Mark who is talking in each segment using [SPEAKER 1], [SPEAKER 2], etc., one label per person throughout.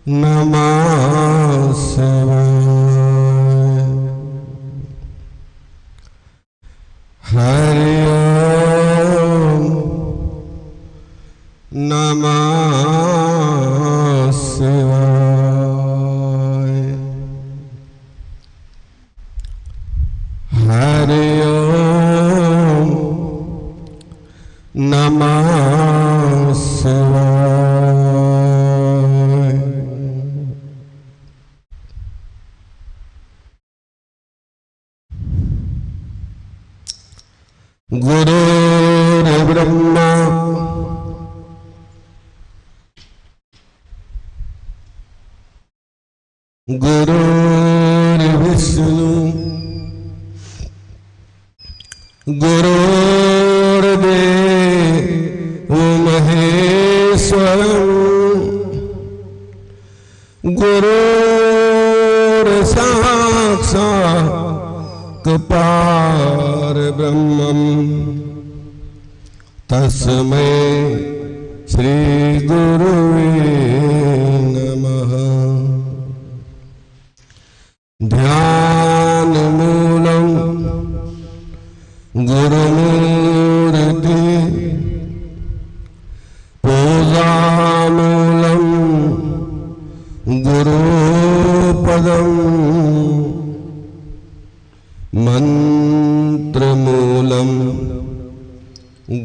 [SPEAKER 1] नमः शिवाय। हरि ओम नमः शिवाय। हरि ओम नमः शिवाय। गुरुर्ब्रह्मा गुरुर्विष्णु गुरुर्देवो महेश्वरम् गुरुर्साक्षात् परब्रह्मम् तस्मै श्री गुरुवे नमः। ध्यानमूलम् गुरुमूर्ति पूजामूलम् गुरुपदम् मंत्रमूलम्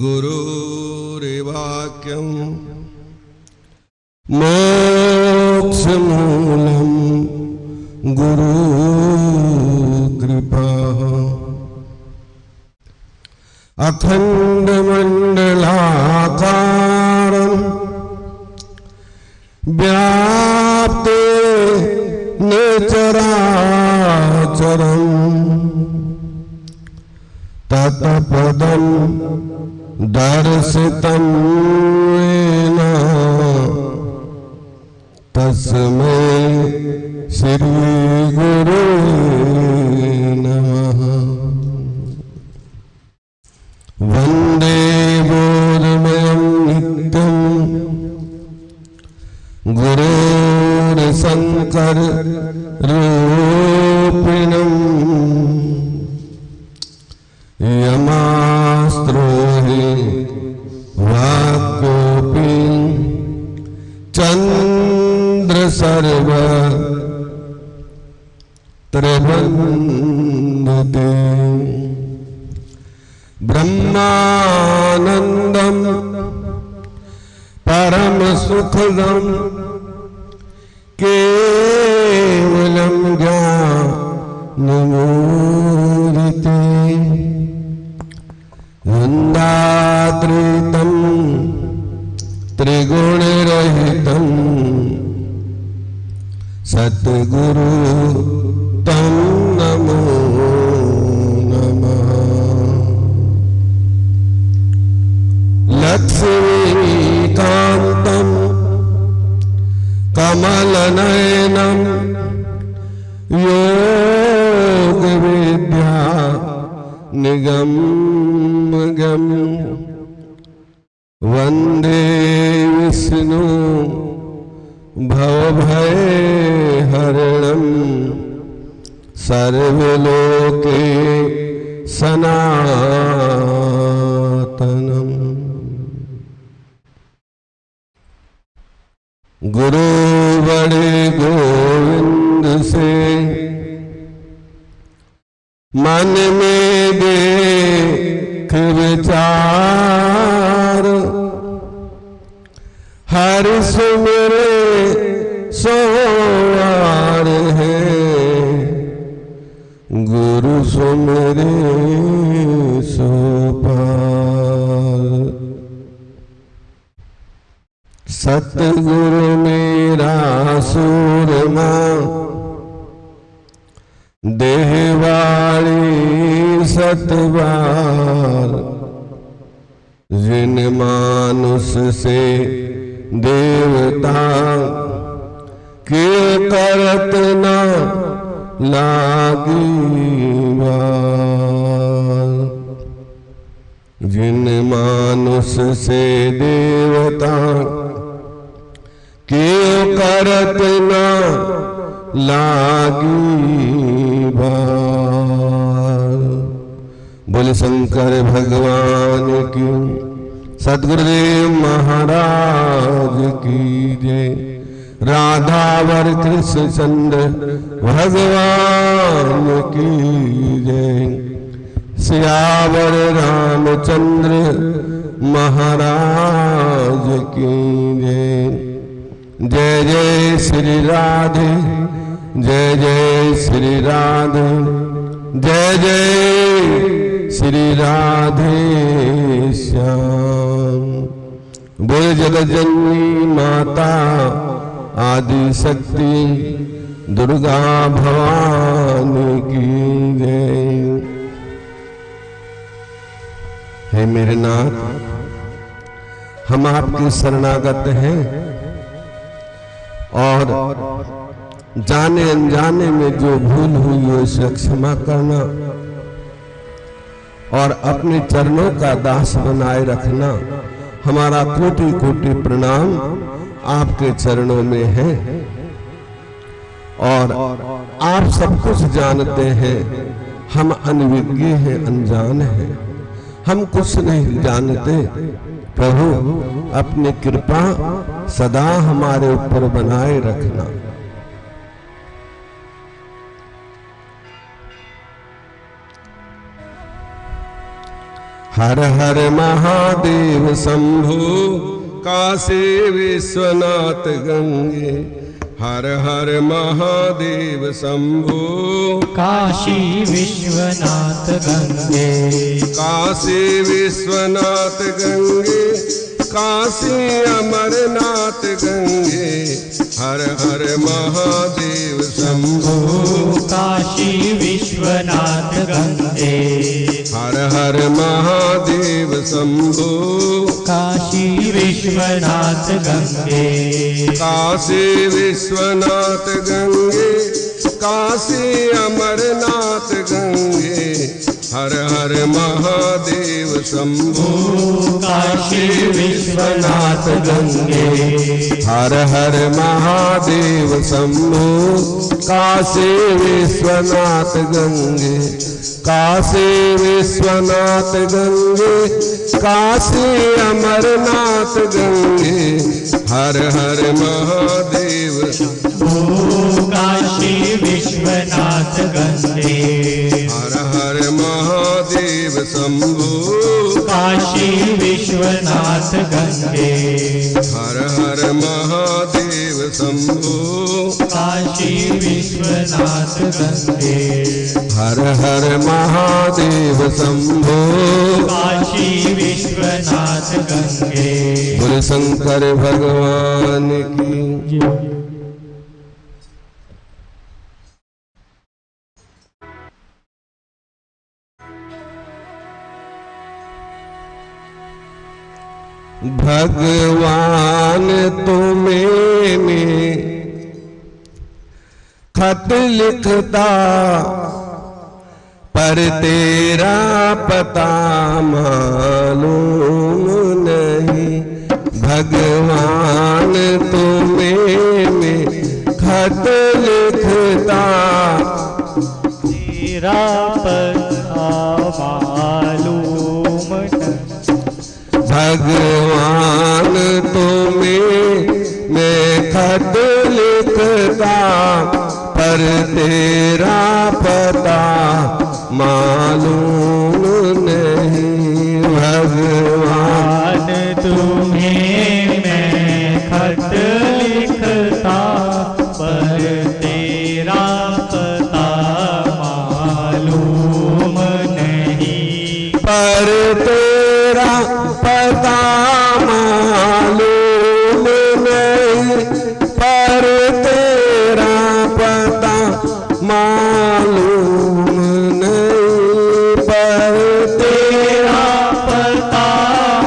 [SPEAKER 1] गुरुर्वाक्यम् मोक्षमूलम् गुरुकृपा। अखण्डमण्डलाकारम् व्याप्तेन चराचरम् तत्पदं दर्शितं येन तस्मै श्री गुरुवे नमः। वन्दे बोधमयं नित्यं गुरुर्शङ्कर रूपिणम् यमास्त्रोहि वाक्योऽपि चन्द्रसर्व त्रिवन्दते। ब्रह्मानन्दं परमसुखदं केवलं ज्ञानमूर्ते। नन्दात्रितं त्रिगुणरहितं सद्गुरु तं नमो नमः। लक्ष्मीकान्तं कमलनयनं योगविद्या निगमगं वन्दे विष्णु भवभयहरणं सर्वलोके सनातनम्। गुरु बड़े गोविंद से मन में देख विचार हर सुमिरे सोवार है गुरु सुमिरे सो पार। सतगुरु मेरा सूरमा देहवाड़ी सतबार जिन मानुष से देवता के करत न लागी बार। जिन मानुष से देवता क्यों करत न लागी बार। बोले शंकर भगवान की, सद्गुरुदेव महाराज की जय। राधावर कृष्ण चंद्र भगवान की जय। सियावर रामचंद्र महाराज की जय। जय जय श्री राधे, जय जय श्री राधे, जय जय श्री राधे श्याम। बोल जगत जननी माता आदि शक्ति दुर्गा भवानी की जय। हे मेरे नाथ, हम आपके शरणागत हैं और जाने अनजाने में जो भूल हुई है उसे क्षमा करना और अपने चरणों का दास बनाए रखना। हमारा कोटि कोटि प्रणाम आपके चरणों में है। और आप सब कुछ जानते हैं, हम अनविज्ञ हैं, अनजान हैं, हम कुछ नहीं जानते। प्रभु अपनी कृपा सदा हमारे ऊपर बनाए रखना। हर हर महादेव शंभु काशी विश्वनाथ गंगे। हर हर महादेव शंभु
[SPEAKER 2] काशी विश्वनाथ गंगे।
[SPEAKER 1] काशी विश्वनाथ गंगे, काशी अमरनाथ गंगे। हर हर महादेव शंभु
[SPEAKER 2] काशी विश्वनाथ गंगे।
[SPEAKER 1] हर हर महादेव शंभु
[SPEAKER 2] काशी विश्वनाथ गंगे।
[SPEAKER 1] काशी विश्वनाथ गंगे, काशी अमरनाथ गंगे। हर हर महादेव शंभु
[SPEAKER 2] काशी विश्वनाथ गंगे।
[SPEAKER 1] हर हर महादेव शंभु काशी विश्वनाथ गंगे। काशी विश्वनाथ गंगे, काशी अमरनाथ गंगे। हर हर महादेव
[SPEAKER 2] काशी विश्वनाथ गंगे।
[SPEAKER 1] हर हर महादेव शंभु
[SPEAKER 2] काशी विश्वनाथ गंगे।
[SPEAKER 1] हर हर महादेव शंभु
[SPEAKER 2] काशी विश्वनाथ गंगे।
[SPEAKER 1] हर हर महादेव शंभु
[SPEAKER 2] काशी विश्वनाथ गंगे।
[SPEAKER 1] बोले शंकर भगवान की। भगवान तुम्हें खत लिखता पर तेरा पता मालूम नहीं। भगवान तुम्हें खत लिखता
[SPEAKER 2] तेरा पता मालूम नहीं।
[SPEAKER 1] भगवान तुम्हें खत लिखता पर तेरा पता मालूम नहीं। भगवान
[SPEAKER 2] तुम्हें मैं खत लिखता पर तेरा पता मालूम नहीं।
[SPEAKER 1] पर तेरा पता मालूम नहीं। पर तेरा पता मालूम नहीं। पर
[SPEAKER 2] तेरा पता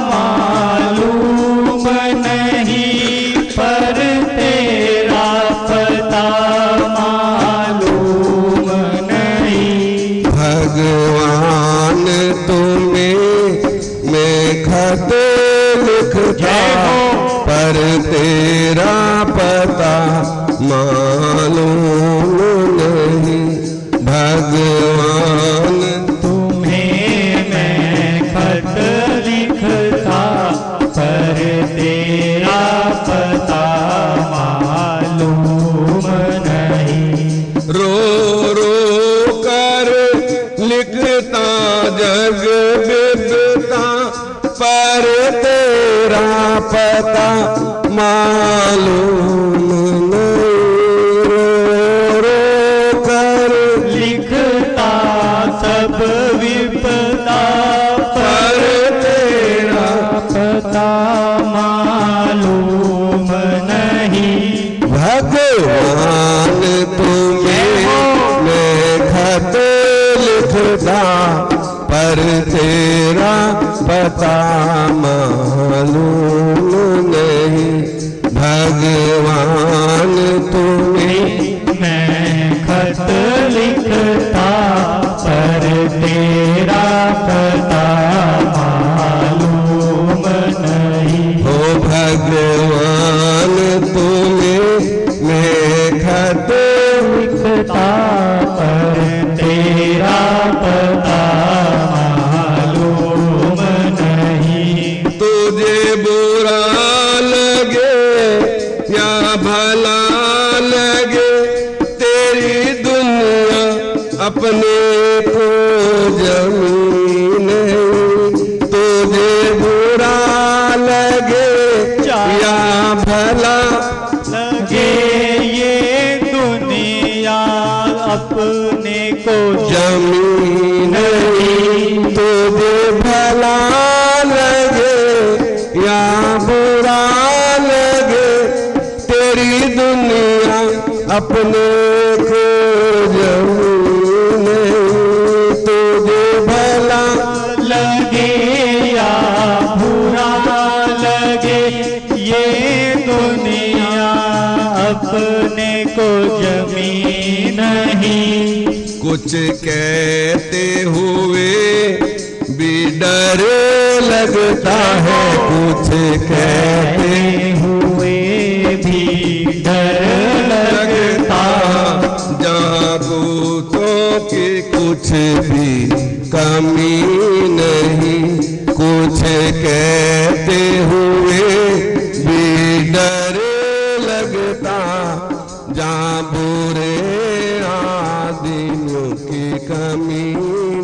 [SPEAKER 2] मालूम नहीं। पर तेरा पता मालूम नहीं।
[SPEAKER 1] भगवान तुम्हें मैं खत लिखता पर तेरा पता मालूम नहीं, रो कर
[SPEAKER 2] लिखता सब विपदा,
[SPEAKER 1] पर तेरा
[SPEAKER 2] पता मालूम नहीं।
[SPEAKER 1] भगवान तुम्हें मैं खत लिखता, पर तेरा पता मालूम नहीं। भगवान तुम्हें
[SPEAKER 2] मैं खत लिखता, पर तेरा पता मालूम नहीं।
[SPEAKER 1] हो भगवान तुम्हें मैं खत
[SPEAKER 2] लिखता, पर तेरा पता मालूम नहीं।
[SPEAKER 1] तुझे बुरा लगे या भला लगे, तेरी दुनिया अपने को जमीन नहीं। तुझे बुरा लगे या भला
[SPEAKER 2] लगे ये दुनिया अपने को
[SPEAKER 1] जमीन नहीं। तुझे भला लगे या बुरा लगे, तेरी दुनिया अपने को जमीन नहीं। तुझे भला
[SPEAKER 2] लगे या बुरा लगे, ये दुनिया अपने को जमीन नहीं।
[SPEAKER 1] कुछ कहते हुए भी डर लगता है, कुछ कहते
[SPEAKER 2] हुए भी डर लगता,
[SPEAKER 1] जागूतों की कुछ भी कमी नहीं। कुछ कहते हुए भी डर लगता, जहाँ बुरे आदमियों की कमी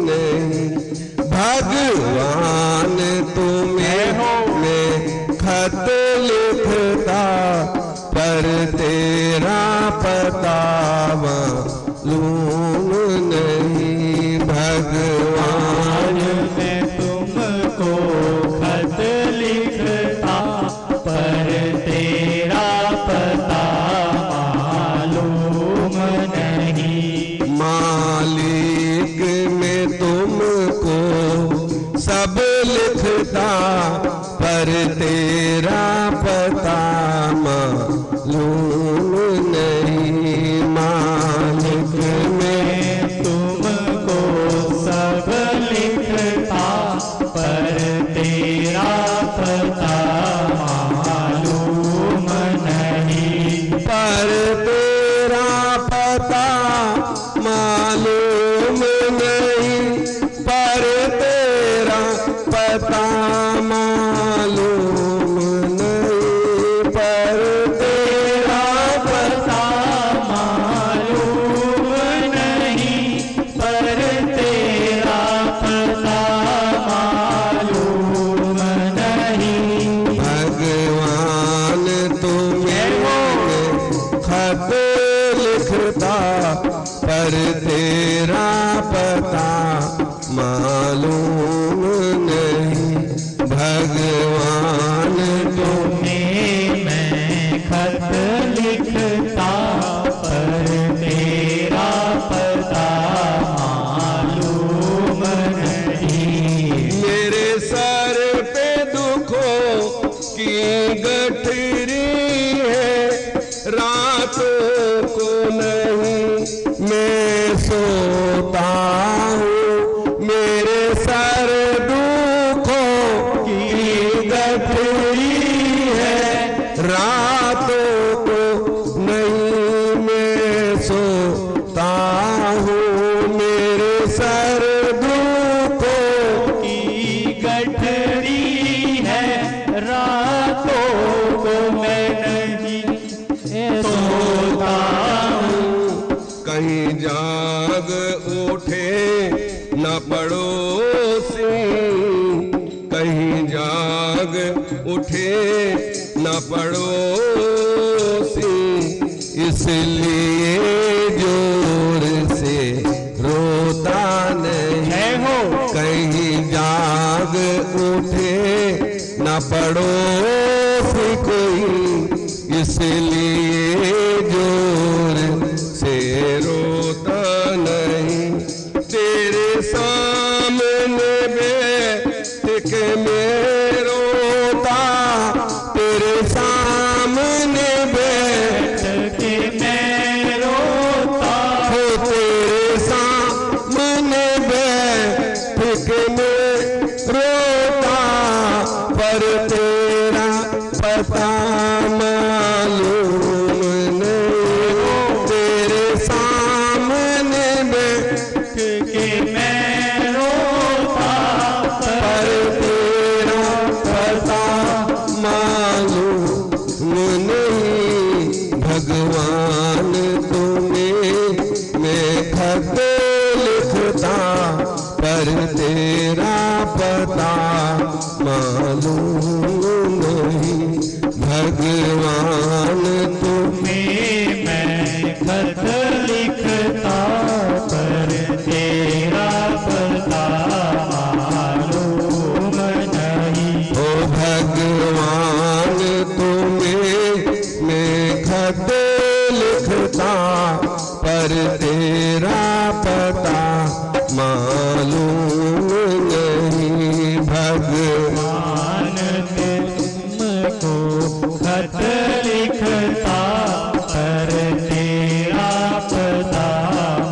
[SPEAKER 1] नहीं। भगवान तुम्हें मैं खत लिखता, पर तेरा पता मालूम नहीं। भगवान
[SPEAKER 2] मैं तुमको खत लिखता, पर तेरा पता मालूम नहीं।
[SPEAKER 1] मालिक मैं तुमको सब लिखता, पर तेरा पता मालूम नहीं। मालिक मैं
[SPEAKER 2] तुमको सब लिखता, पर तेरा पता मालूम नहीं।
[SPEAKER 1] पर तेरा पता मालूम नहीं। पर तेरा पता मालूम नहीं। पर तेरा
[SPEAKER 2] पता मालूम नहीं, पर तेरा पता मालूम नहीं।
[SPEAKER 1] भगवान तुम्हें खत लिखता, पर तेरा पता मालूम नहीं। भगवान
[SPEAKER 2] तुम्हें मैं खत लिखता, पर तेरा पता मालूम नहीं।
[SPEAKER 1] मेरे सर पे दुखों की गठरी है, रातों को नहीं मैं सोता हूँ। मेरे सर दुखों की गठरी है, रातों को नहीं मैं सोता हूँ। मेरे सर दुखों
[SPEAKER 2] की गठरी है, रातों को मैं नहीं सोता हूँ।
[SPEAKER 1] कहीं जाग उठे न पड़ोसी, कहीं जाग उठे न पड़ोसी, इसलिए जोर से रोता नहीं। कहीं जाग उठे न पड़ोसी कोई, इसलिए जोर से रोता नहीं। तेरे सामने बैठ के मैं रोता, तेरे सामने बैठ
[SPEAKER 2] के मैं रोता,
[SPEAKER 1] हो तेरे सामने बैठ के मैं रोता, पर तेरा पता मालूम नहीं। तेरे सामने बैठ
[SPEAKER 2] के मैं रोता,
[SPEAKER 1] पर तेरा पता मालूम नहीं। भगवान तुम्हें मैं खत लिखता, पर तेरा पता मालूम नहीं। भगवान तुम्हें
[SPEAKER 2] मैं खत लिखता, पर तेरा पता मालूम नहीं।
[SPEAKER 1] ओ भगवान तुम्हें मैं खत लिखता, पर तेरा पता मालूम नहीं। भगवान
[SPEAKER 2] तुमको खत लिखता, पर तेरा पता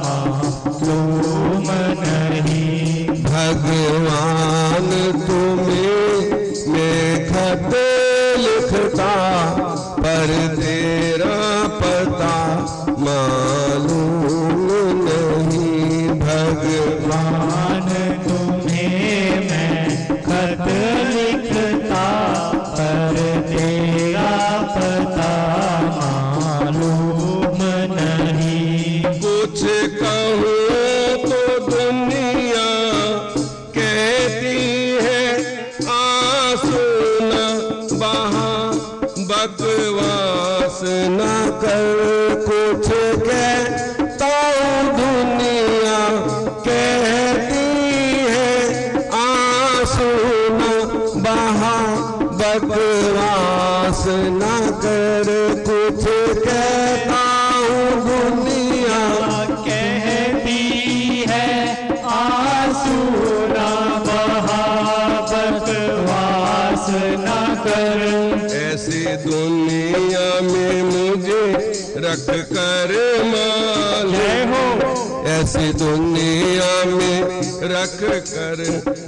[SPEAKER 2] मालूम नहीं।
[SPEAKER 1] भगवान तुम्हें मैं खत लिखता, पर तेरा पता मालूम नहीं। भगवान
[SPEAKER 2] तुम्हें मैं खत लिखता, पर तेरा पता मालूम नहीं।
[SPEAKER 1] कुछ कहूँ तो दुनिया कहती है आंसू न बहा, बकवास न कर। कुछ कहता हूँ दुनिया कहती है आंसू न बहा, बकवास न कर। कुछ कहता हूँ दुनिया
[SPEAKER 2] कहती है आंसू ना बहा, बकवास ना कर।
[SPEAKER 1] ऐसी दुनिया में मुझे रख कर मालिक, ऐसी दुनिया में रख कर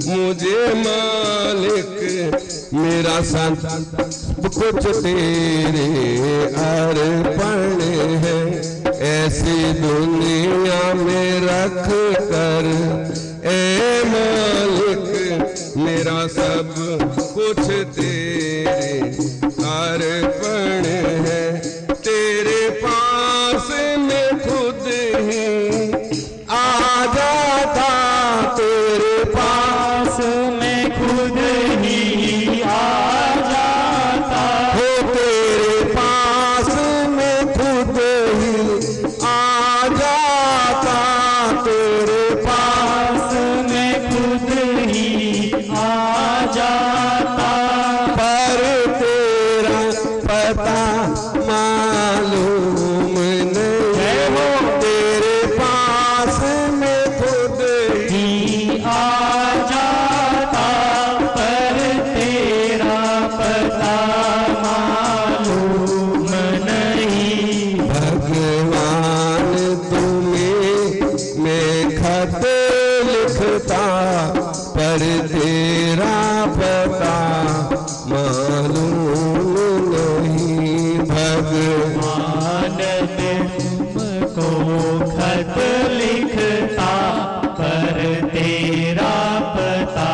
[SPEAKER 1] मुझे मालिक। मेरा सब कुछ तेरे अर्पण है, ऐसी दुनिया में रख कर ए मालिक। मेरा सब कुछ तेरे अर्पण है, तेरे पास मैं खुद ही आ जाता, तेरे
[SPEAKER 2] पास मैं खुद ही आ जाता,
[SPEAKER 1] हो तेरे पास मैं खुद ही आ जाता, तेरे
[SPEAKER 2] पास मैं खुद ही आ जाता।
[SPEAKER 1] पर तेरा पता मालूम नहीं, तेरे पास मैं खुद
[SPEAKER 2] ही आ जाता, पर तेरा पता मालूम नहीं।
[SPEAKER 1] भगवान तुम्हें मैं खत लिखता, पर तेरा पता मालूम नहीं। भगवान
[SPEAKER 2] तुमको खत लिखता, पर तेरा पता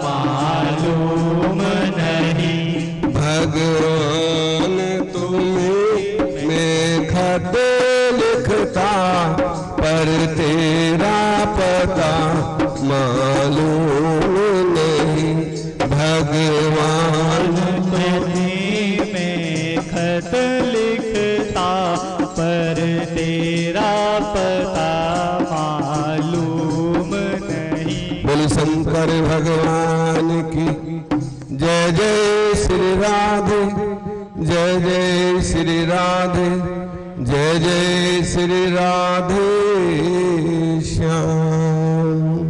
[SPEAKER 2] मालूम नहीं।
[SPEAKER 1] भगवान तुम्हें मैं खत लिखता, पर तेरा पता मालूम नहीं। भगवान शंकर भगवान की जय जय श्री राधे, जय जय श्री राधे, जय जय श्री राधे श्याम।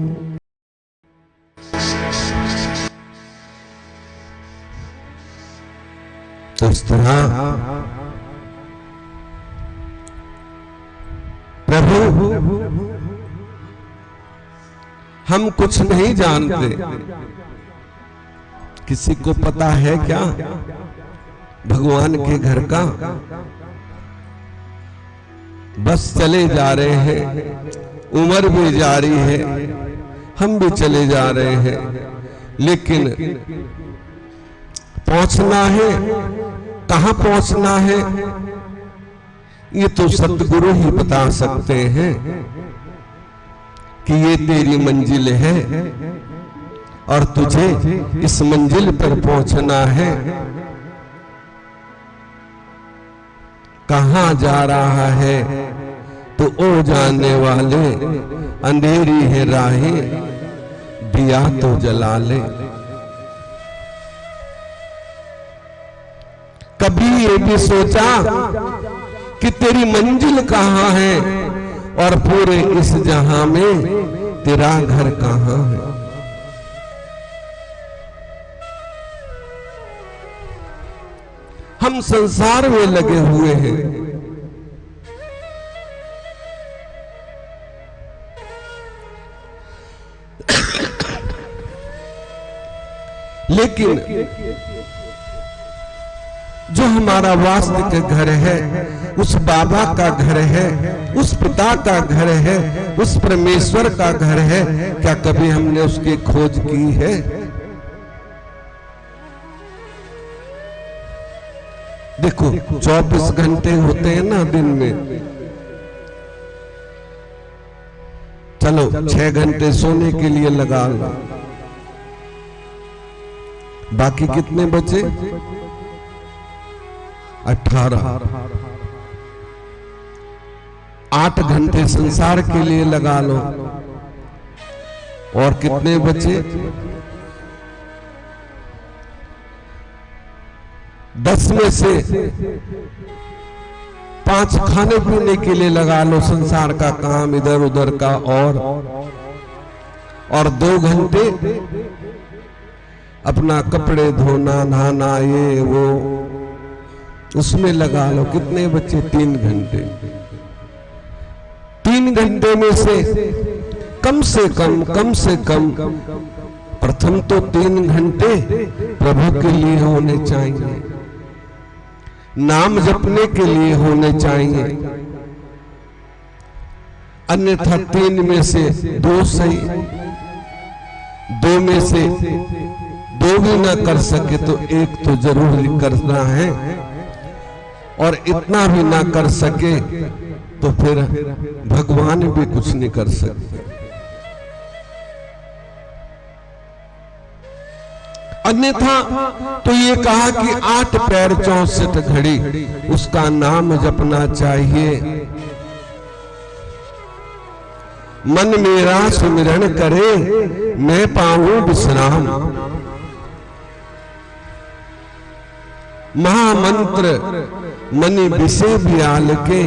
[SPEAKER 1] तो इस तरह प्रभु हम कुछ नहीं जानते, किसी को पता है क्या भगवान के घर का? बस चले जा रहे हैं, उम्र भी जारी है, हम भी चले जा रहे हैं, लेकिन पहुंचना है, कहां पहुंचना है ये तो सतगुरु ही बता सकते हैं कि ये तेरी मंजिल है और तुझे इस मंजिल पर पहुंचना है। कहां जा रहा है तो ओ जाने वाले, अंधेरी है राहें दिया तो जला ले। कभी ये भी सोचा कि तेरी मंजिल कहां है और पूरे इस जहां में तेरा घर कहां है? हम संसार में लगे हुए हैं, लेकिन जो हमारा वास्तविक घर है, उस बाबा का घर है, उस पिता का घर है, उस परमेश्वर का घर है, क्या कभी हमने उसकी खोज की है? देखो 24 घंटे होते हैं ना दिन में, चलो 6 घंटे सोने के लिए लगा लो, बाकी कितने बचे? 18। 8 घंटे संसार के लिए लगा लो और कितने बचे? 10 में से 5 खाने पीने के लिए लगा लो, संसार का काम इधर उधर का, और 2 घंटे अपना कपड़े धोना, नहाना, ये वो उसमें लगा लो। कितने बच्चे? 3 घंटे। 3 घंटे में से कम से कम प्रथम तो 3 घंटे प्रभु के लिए होने चाहिए, नाम जपने के लिए होने चाहिए, अन्यथा 3 में से 2 सही, 2 में से 2 भी ना कर सके तो 1 तो जरूर करना है, और इतना भी ना कर सके तो फिर भगवान भी कुछ नहीं कर सकते। अन्यथा तो ये कहा कि 8 पैर 64 घड़ी उसका नाम जपना चाहिए। मन मेरा सुमिरन करे मैं पाऊं विश्राम, महामंत्र मनि विषय ब्याल के,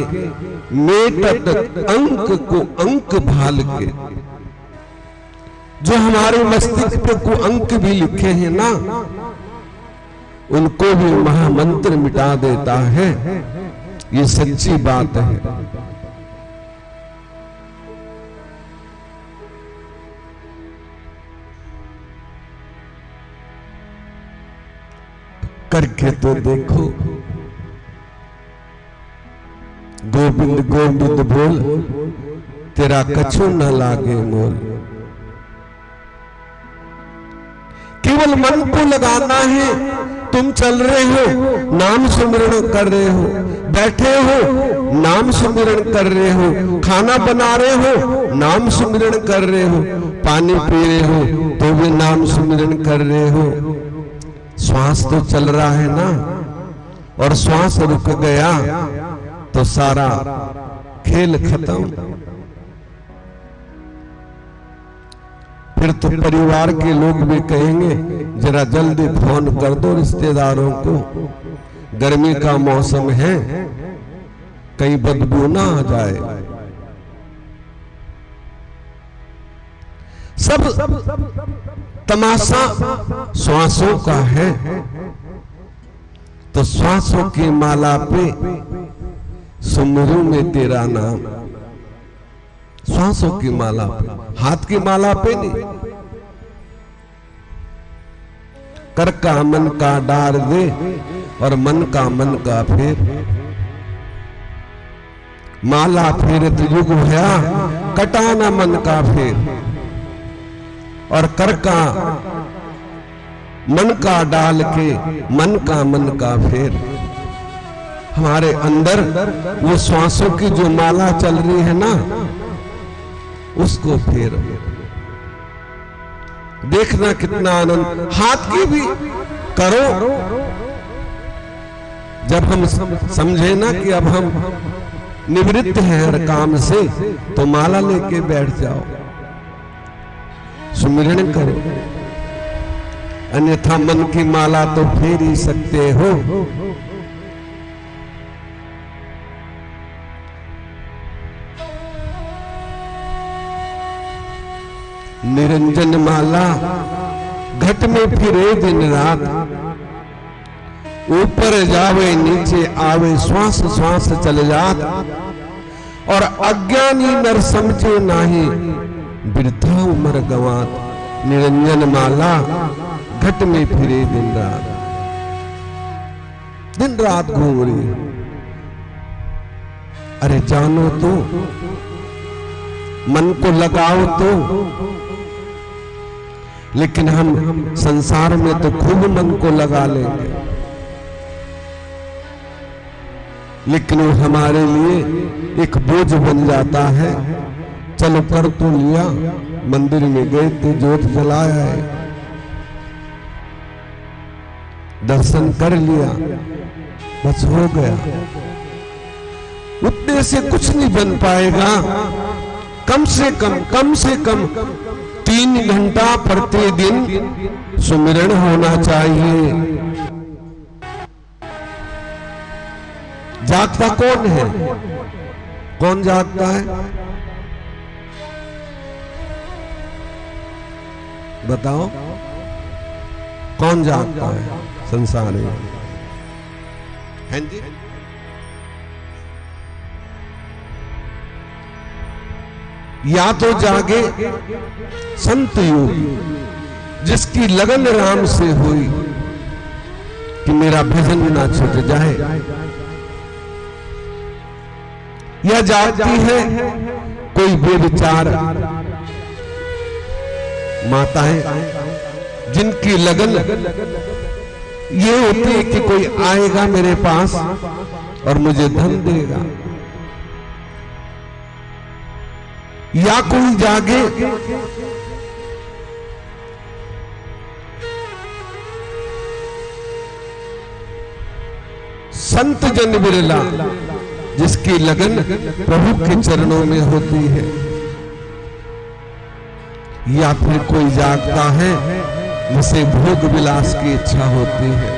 [SPEAKER 1] मेटत अंक को अंक भाल के। जो हमारे मस्तिष्क पे को अंक भी लिखे हैं ना, उनको भी महामंत्र मिटा देता है। ये सच्ची बात है। करके तो देखो, गोविंद गोविंद बोल, तेरा कछु न लागे मोल। केवल मन को लगाना है। तुम चल रहे हो, नाम सुमिरन कर रहे हो, बैठे हो, नाम सुमिरन कर रहे हो, खाना बना रहे हो, नाम सुमिरन कर रहे हो, पानी पी रहे हो तो भी नाम सुमिरन कर रहे हो। श्वास तो चल रहा है ना, और श्वास रुक गया तो सारा खेल खत्म। फिर तो परिवार के लोग भी कहेंगे जरा जल्दी फोन कर दो रिश्तेदारों को, गर्मी का मौसम है, कहीं बदबू ना आ जाए। सब तमाशा श्वासों का है, तो श्वासों की माला पे सुमरू में तेरा नाम। श्वासों की माला पे, हाथ की माला पे नहीं। कर का मन का डार दे और मन का मन का फेर, माला फेरत युग होया कटाना मन का फेर। और कर का मन का डाल के मन का फेर। हमारे अंदर वो श्वासों की जो माला चल रही है ना, उसको फेर। देखना कितना आनंद। हाथ की भी करो, जब हम समझे ना कि अब हम निवृत्त हैं हर काम से, तो माला लेके बैठ जाओ, सुमिरन करो। अन्यथा मन की माला तो फेर ही सकते हो। निरंजन माला घट में फिरे दिन रात, ऊपर जावे नीचे आवे श्वास श्वास चल जात। और अज्ञानी नर समझे नाही वृद्धा उम्र गंवात। निरंजन माला घट में फिरे दिन रात, दिन रात घूम रही। अरे जानो तो, मन को लगाओ तो। लेकिन हम संसार में तो खूब मन को लगा लेंगे, लेकिन वो हमारे लिए एक बोझ बन जाता है। चलो कर तो लिया, मंदिर में गए थे, जोत जलाया है, दर्शन कर लिया, बस हो गया। उतने से कुछ नहीं बन पाएगा। कम से कम 3 घंटा प्रतिदिन सुमिरन होना चाहिए। जागता कौन है? कौन जागता है? बताओ, कौन जागता है संसार में? हैं जी? या तो जागे संत योगी, जिसकी लगन राम से हुई कि मेरा भजन ना छूट जाए। या जागती है कोई बेविचार माताएं, जिनकी लगन ये होती है कि कोई आएगा मेरे पास और मुझे धन देगा। या कोई जागे संत जन बिरला, जिसकी लगन प्रभु के चरणों में होती है। या फिर कोई जागता है जिसे भोग विलास की इच्छा होती है,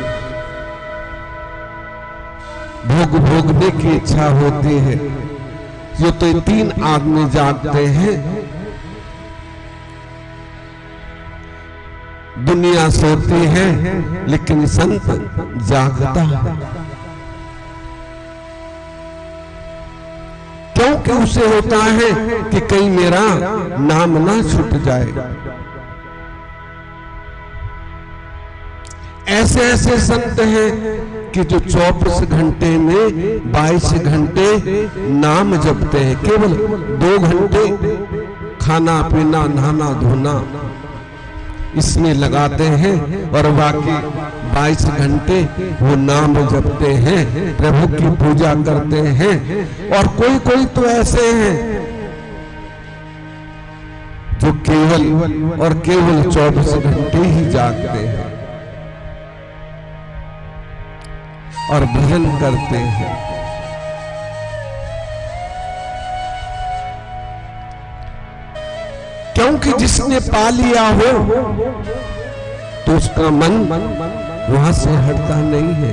[SPEAKER 1] भोग भोगने की इच्छा होती है। जो तो 3 आदमी जागते हैं। दुनिया सोती है लेकिन संत जागता है। क्योंकि उसे होता है कि कहीं मेरा नाम ना छूट जाए। ऐसे ऐसे संत हैं कि जो 24 घंटे में 22 घंटे नाम जपते हैं। केवल 2 घंटे खाना पीना नहाना धोना इसमें लगाते हैं और बाकी 22 घंटे वो नाम जपते हैं, प्रभु की पूजा करते हैं। और कोई कोई तो ऐसे हैं जो केवल और केवल 24 घंटे ही जागते हैं और भजन करते हैं। क्योंकि जिसने पा लिया हो तो उसका मन वहां से हटता नहीं है।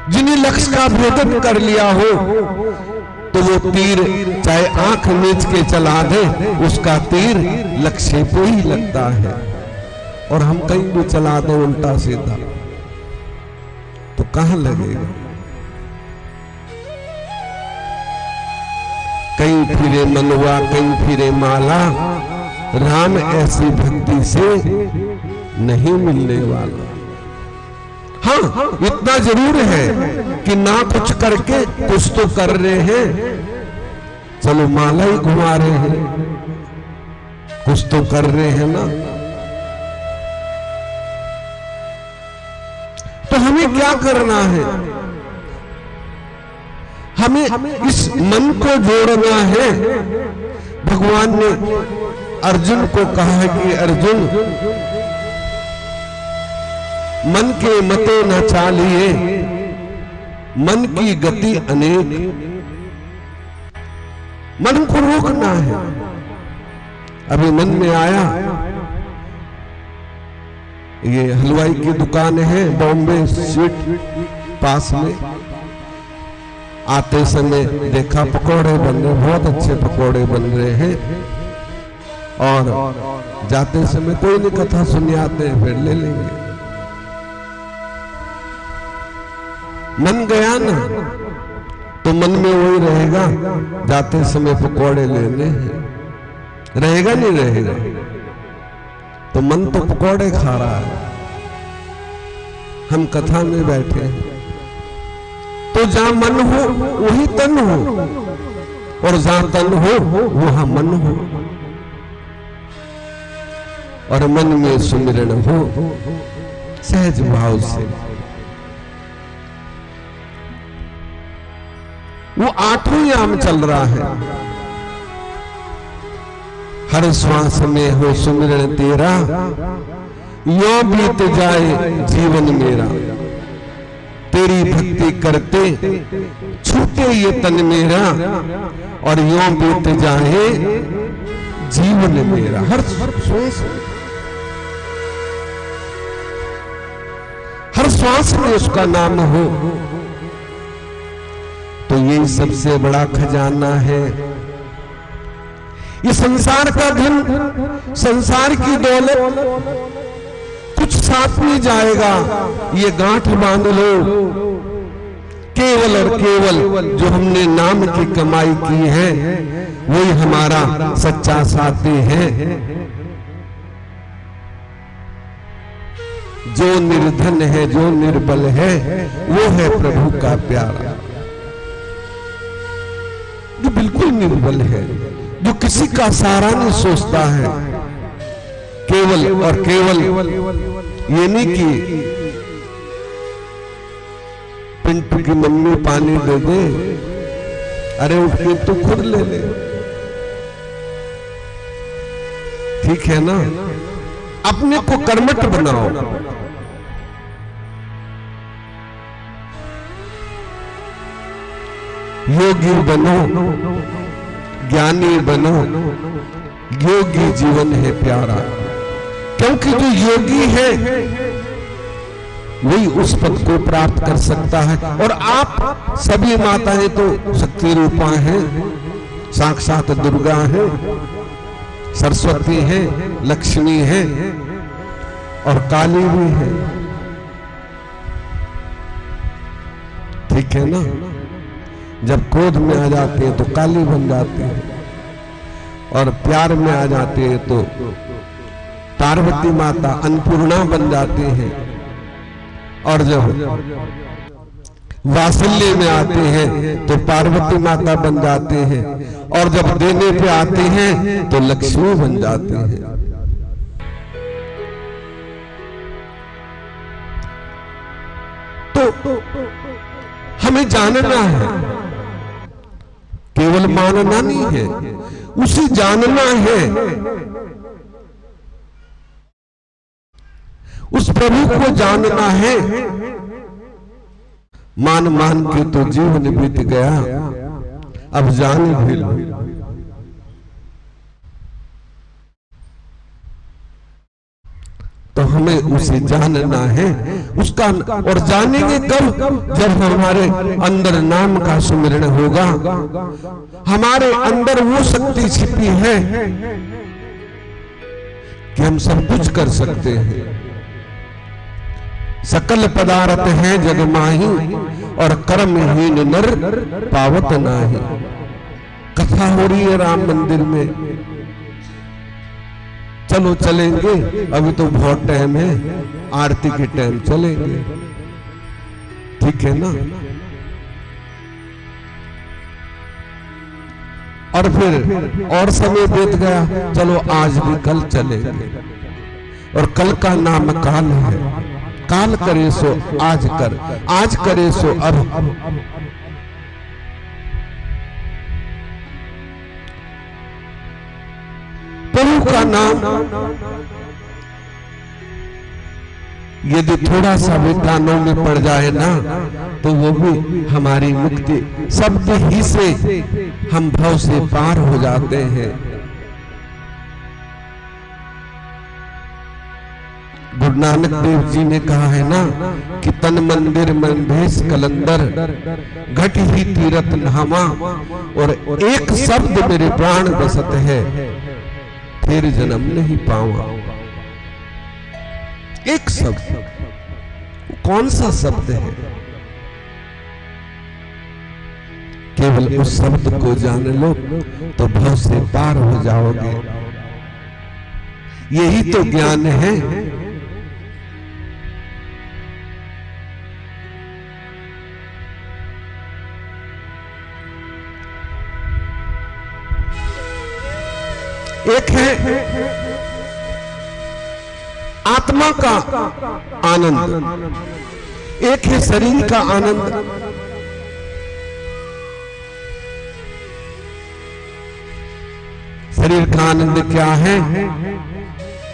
[SPEAKER 1] जिन्हें लक्ष्य का भेदन कर लिया हो तो वो तीर चाहे आंख मीच के चला दे, उसका तीर लक्ष्य पे ही लगता है। और हम कहीं भी चला दे उल्टा सीधा तो कहां लगेगा? कहीं फिरे मनवा कहीं फिरे माला, राम ऐसी भक्ति से नहीं मिलने वाला। हाँ, इतना जरूर है कि ना कुछ करके कुछ तो कर रहे हैं। चलो माला ही घुमा रहे हैं, कुछ तो कर रहे हैं ना। तो हमें क्या करना है? हमें इस मन को जोड़ना है। भगवान ने अर्जुन को कहा है कि अर्जुन, मन के मते न चालिए, मन की गति अनेक। मन को रोकना है। अभी मन में आया, ये हलवाई की दुकान है बॉम्बे स्वीट पास में, आते समय देखा पकोड़े बन रहे, बहुत अच्छे पकोड़े बन रहे हैं। और जाते समय कोई नहीं कथा सुनी आते हैं, फिर ले लेंगे। मन गया ना तो मन में वही रहेगा, जाते समय पकोड़े लेने हैं, रहेगा नहीं रहेगा? तो मन तो पकोड़े खा रहा है, हम कथा में बैठे हैं। तो जहां मन हो वही तन हो, और जहां तन हो वहां मन हो, और मन में सुमिरन हो सहज भाव से। वो आठों याम चल रहा है। हर श्वास में हो सुमिरन तेरा, यो बीत जाए जीवन मेरा। तेरी भक्ति करते छूटे ये तन मेरा, और यो बीत जाए जीवन मेरा। हर श्वास में उसका नाम हो, तो ये सबसे बड़ा खजाना है। ये संसार का धन, संसार की दौलत कुछ साथ नहीं जाएगा। ये गांठ बांध लो, केवल और केवल जो हमने नाम की कमाई की है वही हमारा सच्चा साथी है। जो निर्धन है, जो निर्बल है, वो है प्रभु का प्यारा। जो बिल्कुल निर्बल है, जो किसी का सहारा नहीं सोचता है, केवल और केवल ये नहीं कि पिंटू की मम्मी पानी दे दे, अरे उठ के तू खुद ले ले, ठीक है ना? अपने को कर्मठ बनाओ। योगी बनो, ज्ञानी बनो, योगी जीवन है प्यारा। क्योंकि जो योगी है वही उस पद को प्राप्त कर सकता है। और आप सभी माताएं तो शक्ति रूपा हैं, साक्षात दुर्गा है, सरस्वती है, लक्ष्मी है और काली भी है, ठीक है ना? जब क्रोध में आ जाते हैं तो काली बन जाती है, और प्यार में आ जाते हैं तो पार्वती माता अन्नपूर्णा बन जाती हैं, और जब वात्सल्य में आते हैं तो पार्वती माता बन जाते हैं, और जब देने पे आते हैं तो लक्ष्मी बन जाते हैं। तो हमें जानना है, केवल मानना नहीं है, उसे जानना है। उस प्रभु को जानना है। मान मान के तो जीवन बीत गया, अब जाने भी लो। तो हमें उसे जानना है उसका, और जानेंगे कब? जब हमारे अंदर नाम का सुमिरण होगा। हमारे अंदर वो शक्ति छिपी है कि हम सब कुछ कर सकते हैं। सकल पदार्थ है जग माही, और कर्महीन नर पावत नाही। कथा हो रही है राम मंदिर में, चलो चलेंगे, अभी तो बहुत टाइम है, आरती के टाइम चलेंगे, ठीक है ना? और फिर और समय बीत गया, चलो आज भी कल चलेंगे, और कल का नाम काल है। काल करे सो आज कर, आज करे सो अब। प्रभु का नाम यदि थोड़ा सा भी कानों में पड़ जाए ना, तो वो भी हमारी मुक्ति। शब्द ही से हम भव से पार हो जाते हैं। गुरु नानक देव जी ने कहा है ना कि तन मंदिर मन भेष कलंदर, घट ही तीरथ नामा, और एक शब्द मेरे प्राण बसत है, फिर जन्म नहीं पाऊंगा। एक शब्द, कौन सा शब्द है? केवल उस शब्द को जान लो तो भव से पार हो जाओगे। यही तो ज्ञान है। एक है आत्मा का आनंद, एक है शरीर का आनंद। शरीर का आनंद क्या है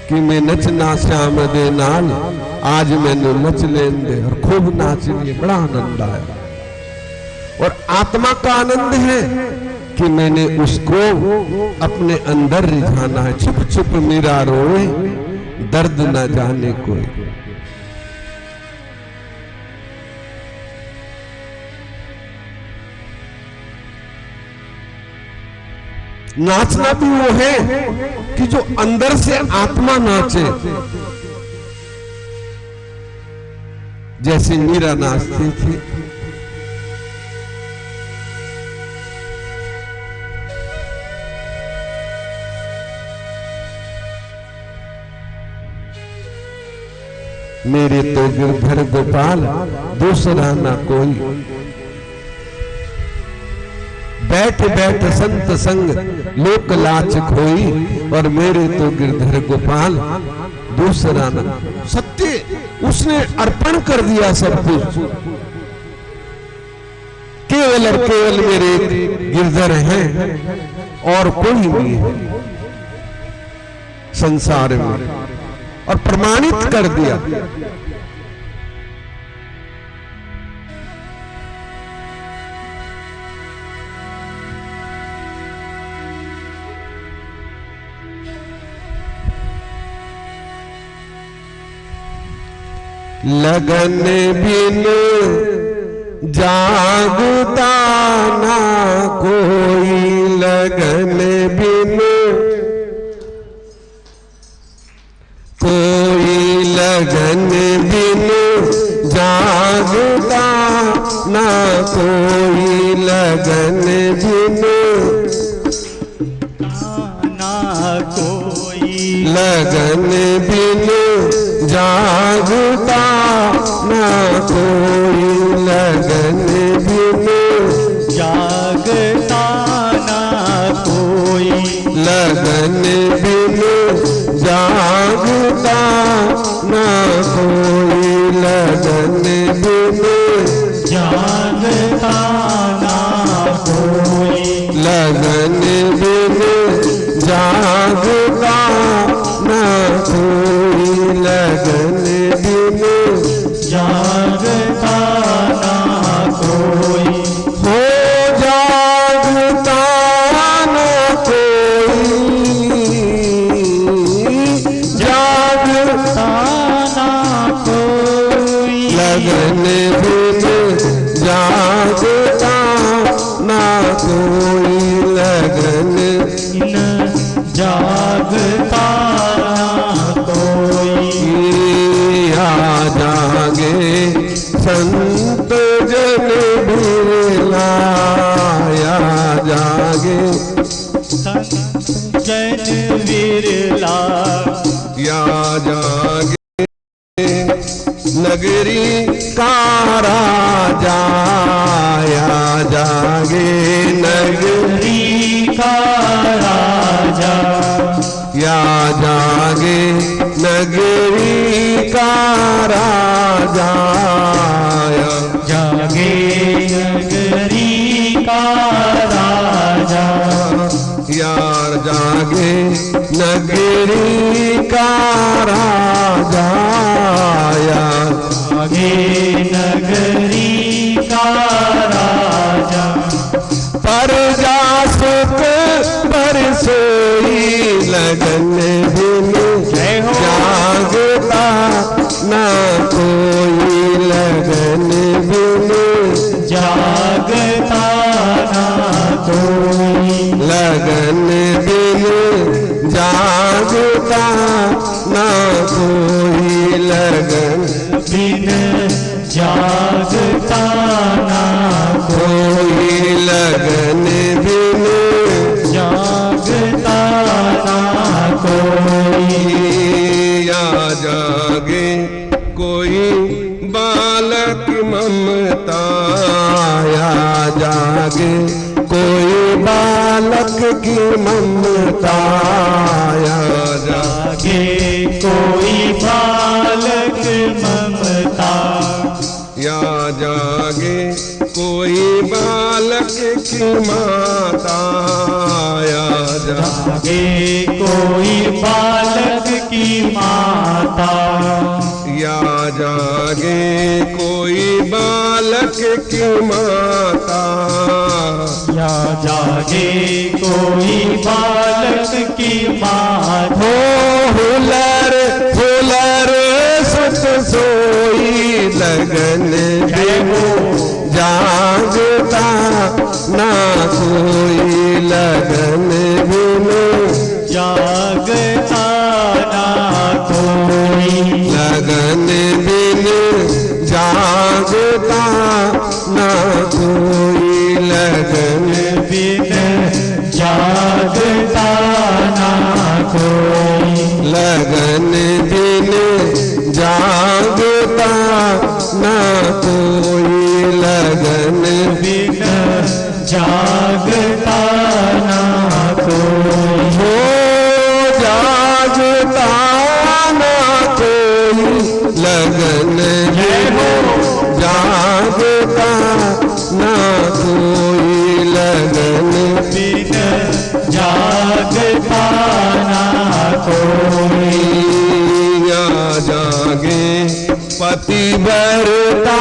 [SPEAKER 1] कि मैं नचना श्याम दे नाल, आज मैंने नच लेन दे, और खूब नाच लिए, बड़ा आनंद आया। और आत्मा का आनंद है कि मैंने उसको अपने अंदर रिझाना है। छुप छुप मेरा रोए, दर्द न जाने कोई। नाचना भी वो है कि जो अंदर से आत्मा नाचे, जैसे मीरा नाचती थी। मेरे तो गिरधर गोपाल दूसरा ना कोई, बैठ बैठ संत संग लोक लाच खोई, और मेरे तो गिरधर गोपाल दूसरा ना। सत्य उसने अर्पण कर दिया सब कुछ। केवल और केवल मेरे गिरधर हैं और कोई नहीं है संसार में, और प्रमाणित कर दिया। लगन बिन जागता ना कोई, लगन बिन कोई, लगन बिन जागता ना कोई, लगन बिन
[SPEAKER 2] ना कोई,
[SPEAKER 1] लगन बिन जागता ना कोई, लगन बिन
[SPEAKER 2] जागता ना कोई,
[SPEAKER 1] लगन बिन जागता ना कोई, लगन बिन
[SPEAKER 2] जागता ना कोई,
[SPEAKER 1] लगन बिन जागता ना कोई, लगन बिन
[SPEAKER 2] जागता ना
[SPEAKER 1] जागे
[SPEAKER 2] जन विरला
[SPEAKER 1] या जागे नगरी का राजा, या जागे नगरी
[SPEAKER 2] का राजा,
[SPEAKER 1] या जागे नगरी का राजा, या
[SPEAKER 2] जागे नगरी का राजा,
[SPEAKER 1] यार जागे नगरी का राजा, यार
[SPEAKER 2] जागे नगरी का राजा,
[SPEAKER 1] पर जा सुख पर सोई लगन बिन जागता ना कोई, लगन बिन
[SPEAKER 2] जागता ना कोई,
[SPEAKER 1] लगन बिन जागता ना कोई, लगन
[SPEAKER 2] बिन जागता ना
[SPEAKER 1] कोई, लगन बिन
[SPEAKER 2] जागता ना कोई,
[SPEAKER 1] या जागे कोई बालक ममता, या जागे कोई बालक की ममता, या
[SPEAKER 2] जागे कोई बालक ममता,
[SPEAKER 1] या जागे कोई बालक की माता, या
[SPEAKER 2] जागे कोई बालक की माता,
[SPEAKER 1] या जागे कोई बालक की माता,
[SPEAKER 2] या जागे कोई बालक की माता,
[SPEAKER 1] हो हुलर हुलर सुत सोई लगन बिन जागता ना कोई, लगन बिन
[SPEAKER 2] जागता ना कोई,
[SPEAKER 1] लगन बिन जागता ना कोई, लगन
[SPEAKER 2] बिन जागता ना कोई,
[SPEAKER 1] लगन बिन जागता ना कोई, लगन
[SPEAKER 2] बिन जागता ना कोई,
[SPEAKER 1] हो जागता ना कोई, लगन बिन जागता ना कोई, लगन
[SPEAKER 2] बिन जागता ना कोई,
[SPEAKER 1] या जागे पतिव्रता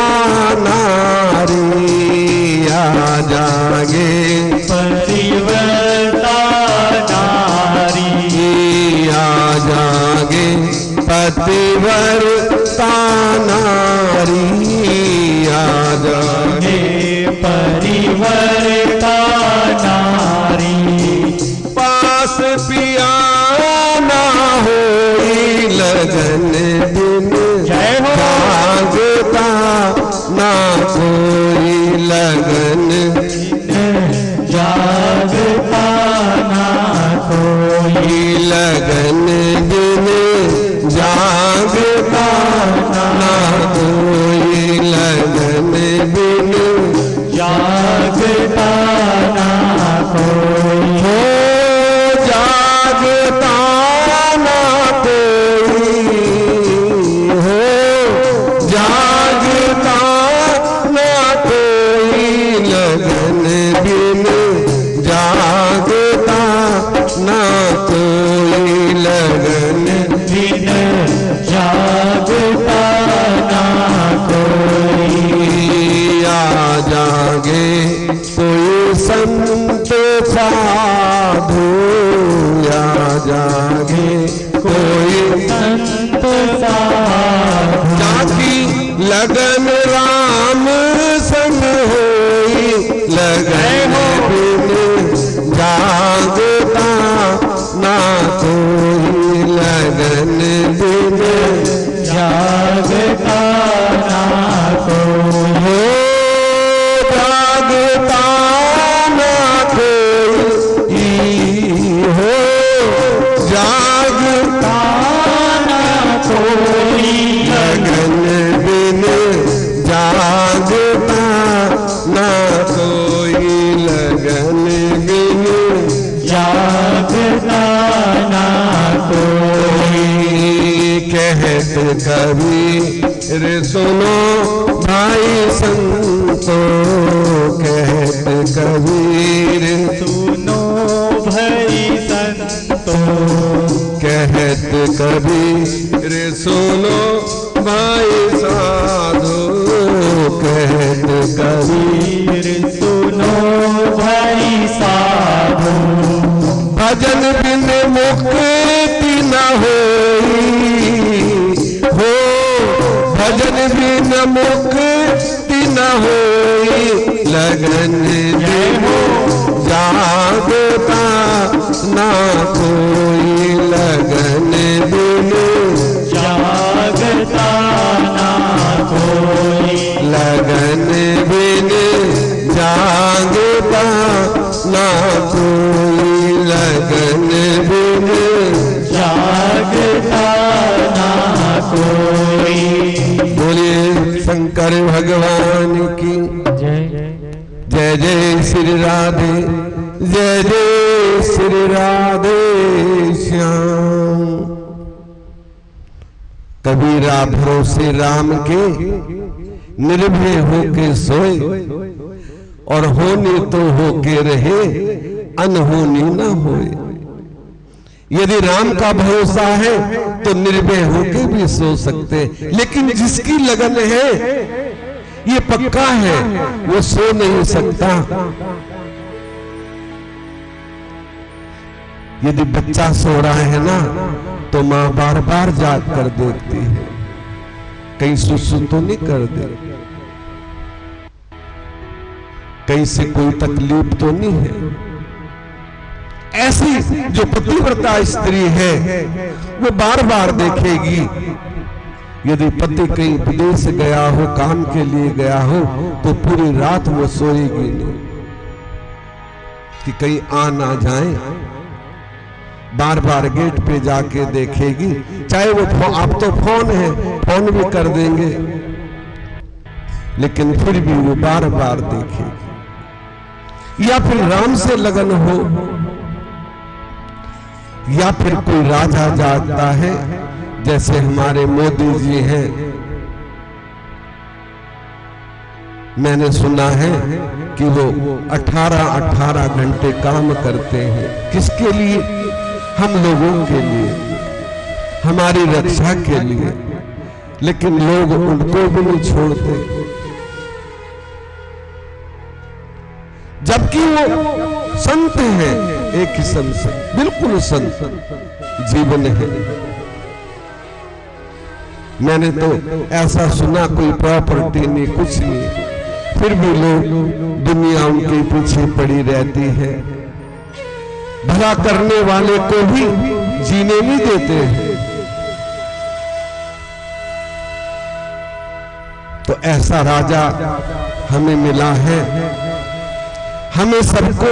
[SPEAKER 1] नारी, या जागे
[SPEAKER 2] पतिव्रता नारी,
[SPEAKER 1] या जागे पतिव्रता नारी, या जागे
[SPEAKER 2] परिवर्ता नारी,
[SPEAKER 1] पास पिया ना होई लगन बिन जागता ना कोई, लगन
[SPEAKER 2] जागता ना कोई,
[SPEAKER 1] लगन बिन जागता ना कोई, लगन बिन
[SPEAKER 2] जागता ना कोई,
[SPEAKER 1] हो जागता ना कोई, हो जागता ना कोई, लगन बिन जागता ना कोई, लगन
[SPEAKER 2] बिन जागता ना कोई,
[SPEAKER 1] या जागे कोई संत साधु, या जागे कोई
[SPEAKER 2] संत साधु,
[SPEAKER 1] जाकी लगन राम संग होई, लगन बिन जागता ना कोई, लगन बिन
[SPEAKER 2] जागता ना कोई,
[SPEAKER 1] हो जागता ना कोई, लगन बिन
[SPEAKER 2] जागता ना कोई।
[SPEAKER 1] कहत कबीर सुनो भाई संतो, कहत कबीर
[SPEAKER 2] सुनो भाई संतो,
[SPEAKER 1] कहत कबीर सुनो भाई साधो, कहत कबीर
[SPEAKER 2] सुनो भाई साधो।
[SPEAKER 1] भजन बिन मुक्ति न होई हो, भजन बिन मुक्ति न होई, लगन बिन जागता ना कोई, लगन बिन
[SPEAKER 2] जागता ना कोई।
[SPEAKER 1] लगन बिन जागता ना कोई, लगन बिन
[SPEAKER 2] जागता ना कोई।
[SPEAKER 1] बोलिए शंकर भगवान की
[SPEAKER 2] जय।
[SPEAKER 1] जय जय श्री राधे, जय जय श्री राधे श्याम। कबीरा भरोसे राम के, निर्भय होके सोए, और होने तो होके रहे, अनहोनी न होए। यदि राम का भरोसा है तो निर्भय होके भी सो सकते, लेकिन जिसकी लगन है ये पक्का है, वो सो नहीं सकता। यदि बच्चा सो रहा है ना, तो मां बार बार जाग कर देखती है, कहीं सुसु तो नहीं कर दे, कहीं से कोई तकलीफ तो नहीं है। ऐसी जो पतिव्रता स्त्री है वो बार बार देखेगी। यदि पति कहीं विदेश गया हो, काम के लिए गया हो, तो पूरी रात वो सोएगी नहीं कि कहीं आ ना जाए। बार बार गेट पे जाके देखेगी, चाहे वो आप तो फोन है, फोन भी कर देंगे, लेकिन फिर भी वो बार बार देखेगी। या फिर राम से लगन हो, या फिर कोई राजा जागता है, जैसे हमारे मोदी जी हैं। मैंने सुना है कि वो 18-18 घंटे काम करते हैं। किसके लिए? हम लोगों के लिए, हमारी रक्षा के लिए, लेकिन लोग उनको भी नहीं छोड़ते। जबकि वो संत हैं, एक किस्म से बिल्कुल संत जीवन है। मैंने तो ऐसा सुना, कोई प्रॉपर्टी नहीं, कुछ नहीं, फिर भी लोग, दुनिया उनके पीछे पड़ी रहती है। भला करने वाले को भी जीने नहीं देते हैं। तो ऐसा राजा हमें मिला है। हमें सबको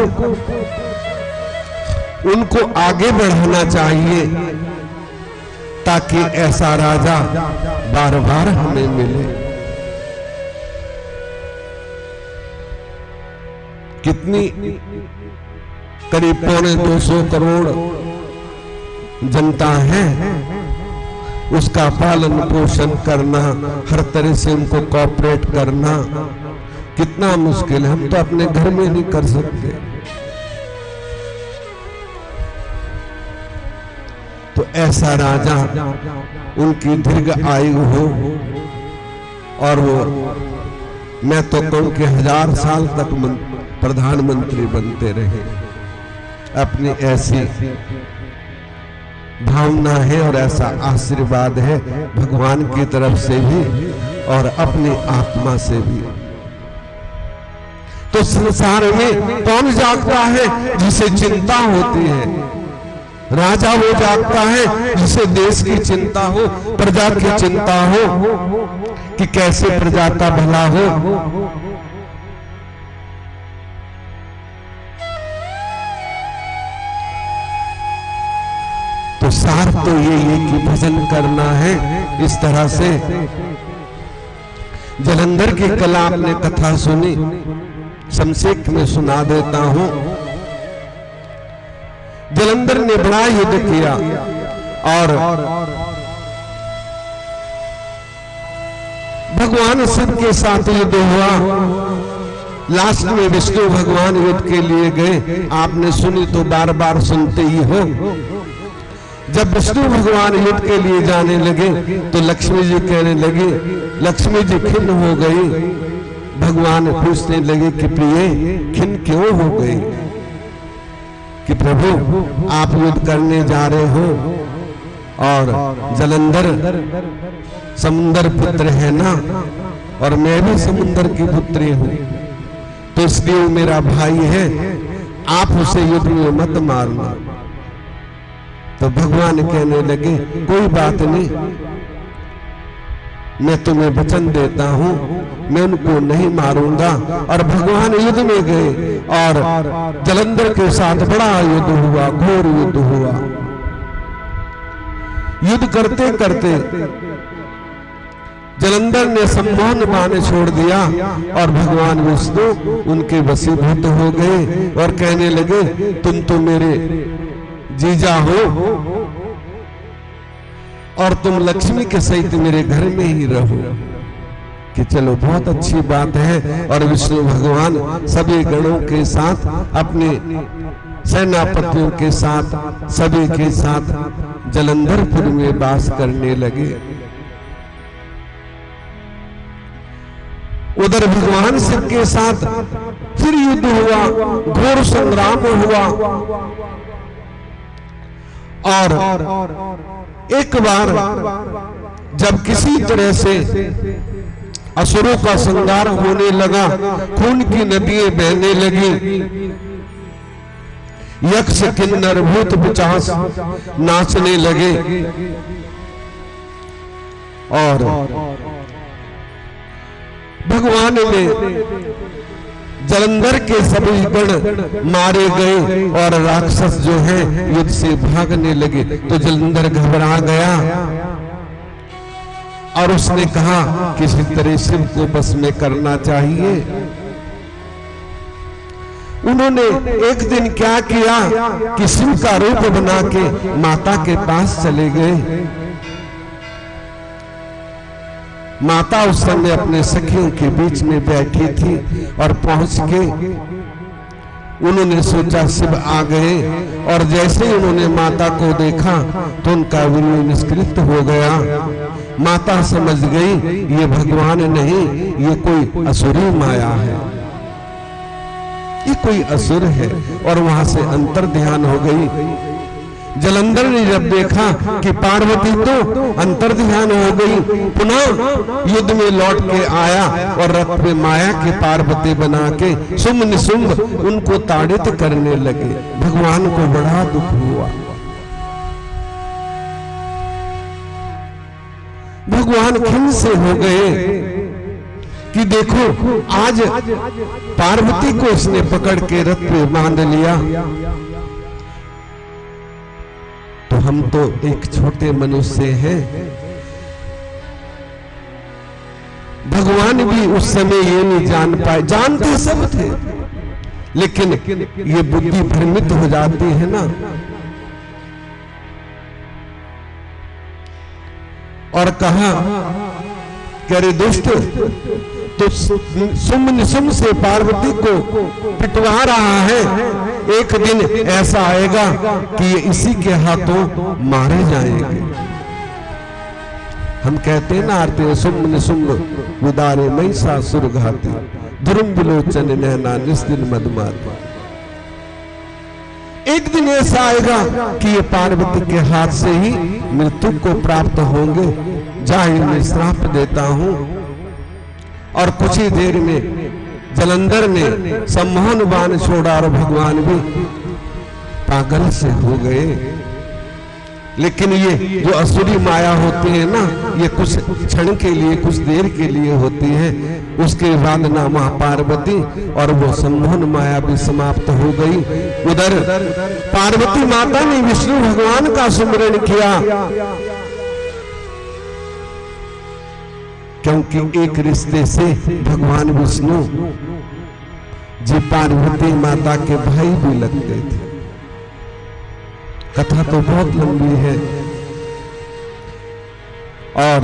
[SPEAKER 1] उनको आगे बढ़ाना चाहिए, ताकि ऐसा राजा बार बार हमें मिले। कितनी करीब 250 करोड़ जनता है, उसका पालन पोषण करना, हर तरह से उनको कोऑपरेट करना कितना मुश्किल है। हम तो अपने घर में नहीं कर सकते। तो ऐसा राजा, उनकी दीर्घ आयु हो, और वो, मैं तो कहूं कि 1000 साल तक प्रधानमंत्री बनते रहे। अपनी ऐसी भावना है और ऐसा आशीर्वाद है भगवान की तरफ से भी और अपनी आत्मा से भी। तो संसार में कौन जागता है? जिसे चिंता होती है। राजा वो जागता है जिसे देश की चिंता हो, प्रजा की चिंता हो कि कैसे प्रजा का भला हो। तो सार तो ये कि भजन करना है। इस तरह से जलंधर की कला आपने कथा सुनी, संक्षेप में सुना देता हूं। जलंधर ने बड़ा युद्ध किया और भगवान शिव के साथ युद्ध हुआ। लास्ट में विष्णु भगवान युद्ध के लिए गए। आपने सुनी तो बार बार सुनते ही हो। जब विष्णु भगवान युद्ध के लिए जाने लगे तो लक्ष्मी जी कहने लगी, लक्ष्मी जी खिन्न हो गई। भगवान पूछने लगे कि प्रिय खिन्न क्यों हो गई? कि प्रभु आप युद्ध करने जा रहे हो और जलंधर समुंदर पुत्र है ना, और मैं भी समुंदर की पुत्री हूं, तो इसलिए मेरा भाई है, आप उसे युद्ध में मत मारना। तो भगवान कहने लगे कोई बात नहीं, मैं तुम्हें वचन देता हूं, मैं उनको नहीं मारूंगा। और भगवान युद्ध में गए और जलंधर के साथ बड़ा युद्ध हुआ, घोर युद्ध हुआ। युद्ध करते करते जलंधर ने सम्मोहन बाण छोड़ दिया और भगवान विष्णु उनके वशीभूत हो गए और कहने लगे तुम तो मेरे जीजा हो और तुम लक्ष्मी के सहित मेरे घर में ही रहो। कि चलो बहुत अच्छी बात है। और विष्णु भगवान सभी गणों के साथ, अपने सेनापतियों के साथ, सभी के साथ जलंधरपुर में वास करने लगे। उधर भगवान शिव के साथ फिर युद्ध हुआ, घोर संग्राम हुआ। और एक बार जब किसी तरह से असुरों का संहार होने लगा, खून की नदियां बहने लगी, यक्ष किन्नर भूत पिशाच नाचने लगे और भगवान ने जलंधर के सभी गण मारे गए और राक्षस जो हैं युद्ध से भागने लगे। तो जलंधर घबरा गया और उसने कहा किसी तरह शिव को बस में करना चाहिए। उन्होंने एक दिन क्या किया कि शिव का रूप बना के माता के पास चले गए। माता उस समय अपने सखियों के बीच में बैठी थी और पहुंच के उन्होंने सोचा शिव आ गए, और जैसे ही उन्होंने माता को देखा तो उनका वीर्य निष्कृत हो गया। माता समझ गई ये भगवान नहीं, ये कोई असुरी माया है, ये कोई असुर है, और वहां से अंतर ध्यान हो गई। जलंधर ने जब देखा कि पार्वती तो अंतर ध्यान हो गई, पुनः युद्ध में लौट के आया और रथ में माया के पार्वती बना के शुंभ निशुंभ उनको ताड़ित करने लगे। भगवान को बड़ा दुख हुआ। भगवान खिन्न से हो गए कि देखो आज पार्वती को उसने पकड़ के रथ पे बांध लिया, तो हम तो एक छोटे मनुष्य हैं। भगवान भी उस समय ये नहीं जान पाए, जानते सब थे, लेकिन ये बुद्धि भ्रमित हो जाती है ना। और कहा कि अरे दुष्ट, तो शुंभ निशुंभ से पार्वती को पिटवा रहा है, एक दिन ऐसा आएगा कि ये इसी के हाथों मारे जाएंगे। हम कहते हैं ना आरती में शुंभ निशुंभ उदारे महिषासुर घाती, ध्रुव विलोचन नैना निस्दिन मधुमाती। एक दिन ऐसा आएगा कि ये पार्वती के हाथ से ही मृत्यु को प्राप्त होंगे। जाहिर में श्राप देता हूं। और कुछ ही देर में जलंधर ने सम्मोहन बाण छोड़ा और भगवान भी पागल से हो गए। लेकिन ये जो असुरी माया होती है ना, ये कुछ क्षण के लिए, कुछ देर के लिए होती है। उसके बाद ना मां पार्वती और वो सम्मोहन माया भी समाप्त हो गई। उधर पार्वती माता ने विष्णु भगवान का सुमिरन किया, क्योंकि एक रिश्ते से भगवान विष्णु जी पार्वती माता के भाई भी लगते थे। कथा तो बहुत लंबी है। और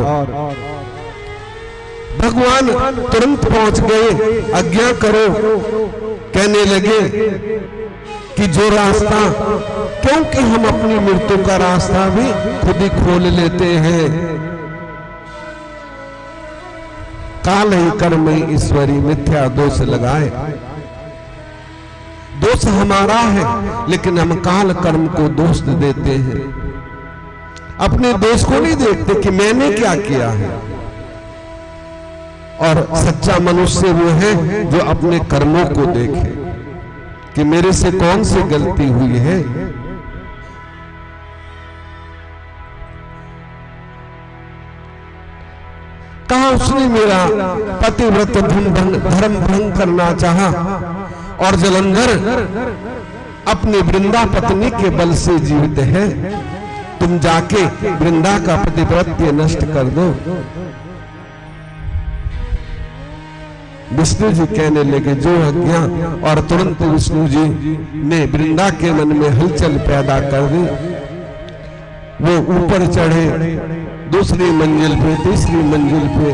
[SPEAKER 1] भगवान तुरंत पहुंच गए, आज्ञा करो। कहने लगे कि जो रास्ता, क्योंकि हम अपनी मृत्यु का रास्ता भी खुद ही खोल लेते हैं। काल ही कर्म ही ईश्वरी मिथ्या दोष लगाए। दोष हमारा है, लेकिन हम काल कर्म को दोष देते हैं। अपने दोष को नहीं देखते कि मैंने क्या किया है। और सच्चा मनुष्य वो है जो अपने कर्मों को देखे कि मेरे से कौन सी गलती हुई है। कहा उसने मेरा पतिव्रत धर्म भंग करना चाहा और जलंधर अपनी वृंदा पत्नी के बल से जीवित है। तुम जाके वृंदा का पतिव्रत्य नष्ट कर दो। विष्णु जी कहने लगे जो आज्ञा। और तुरंत विष्णु जी ने वृंदा के मन में हलचल पैदा कर दी। वो ऊपर चढ़े, दूसरी मंजिल पे, तीसरी मंजिल पे।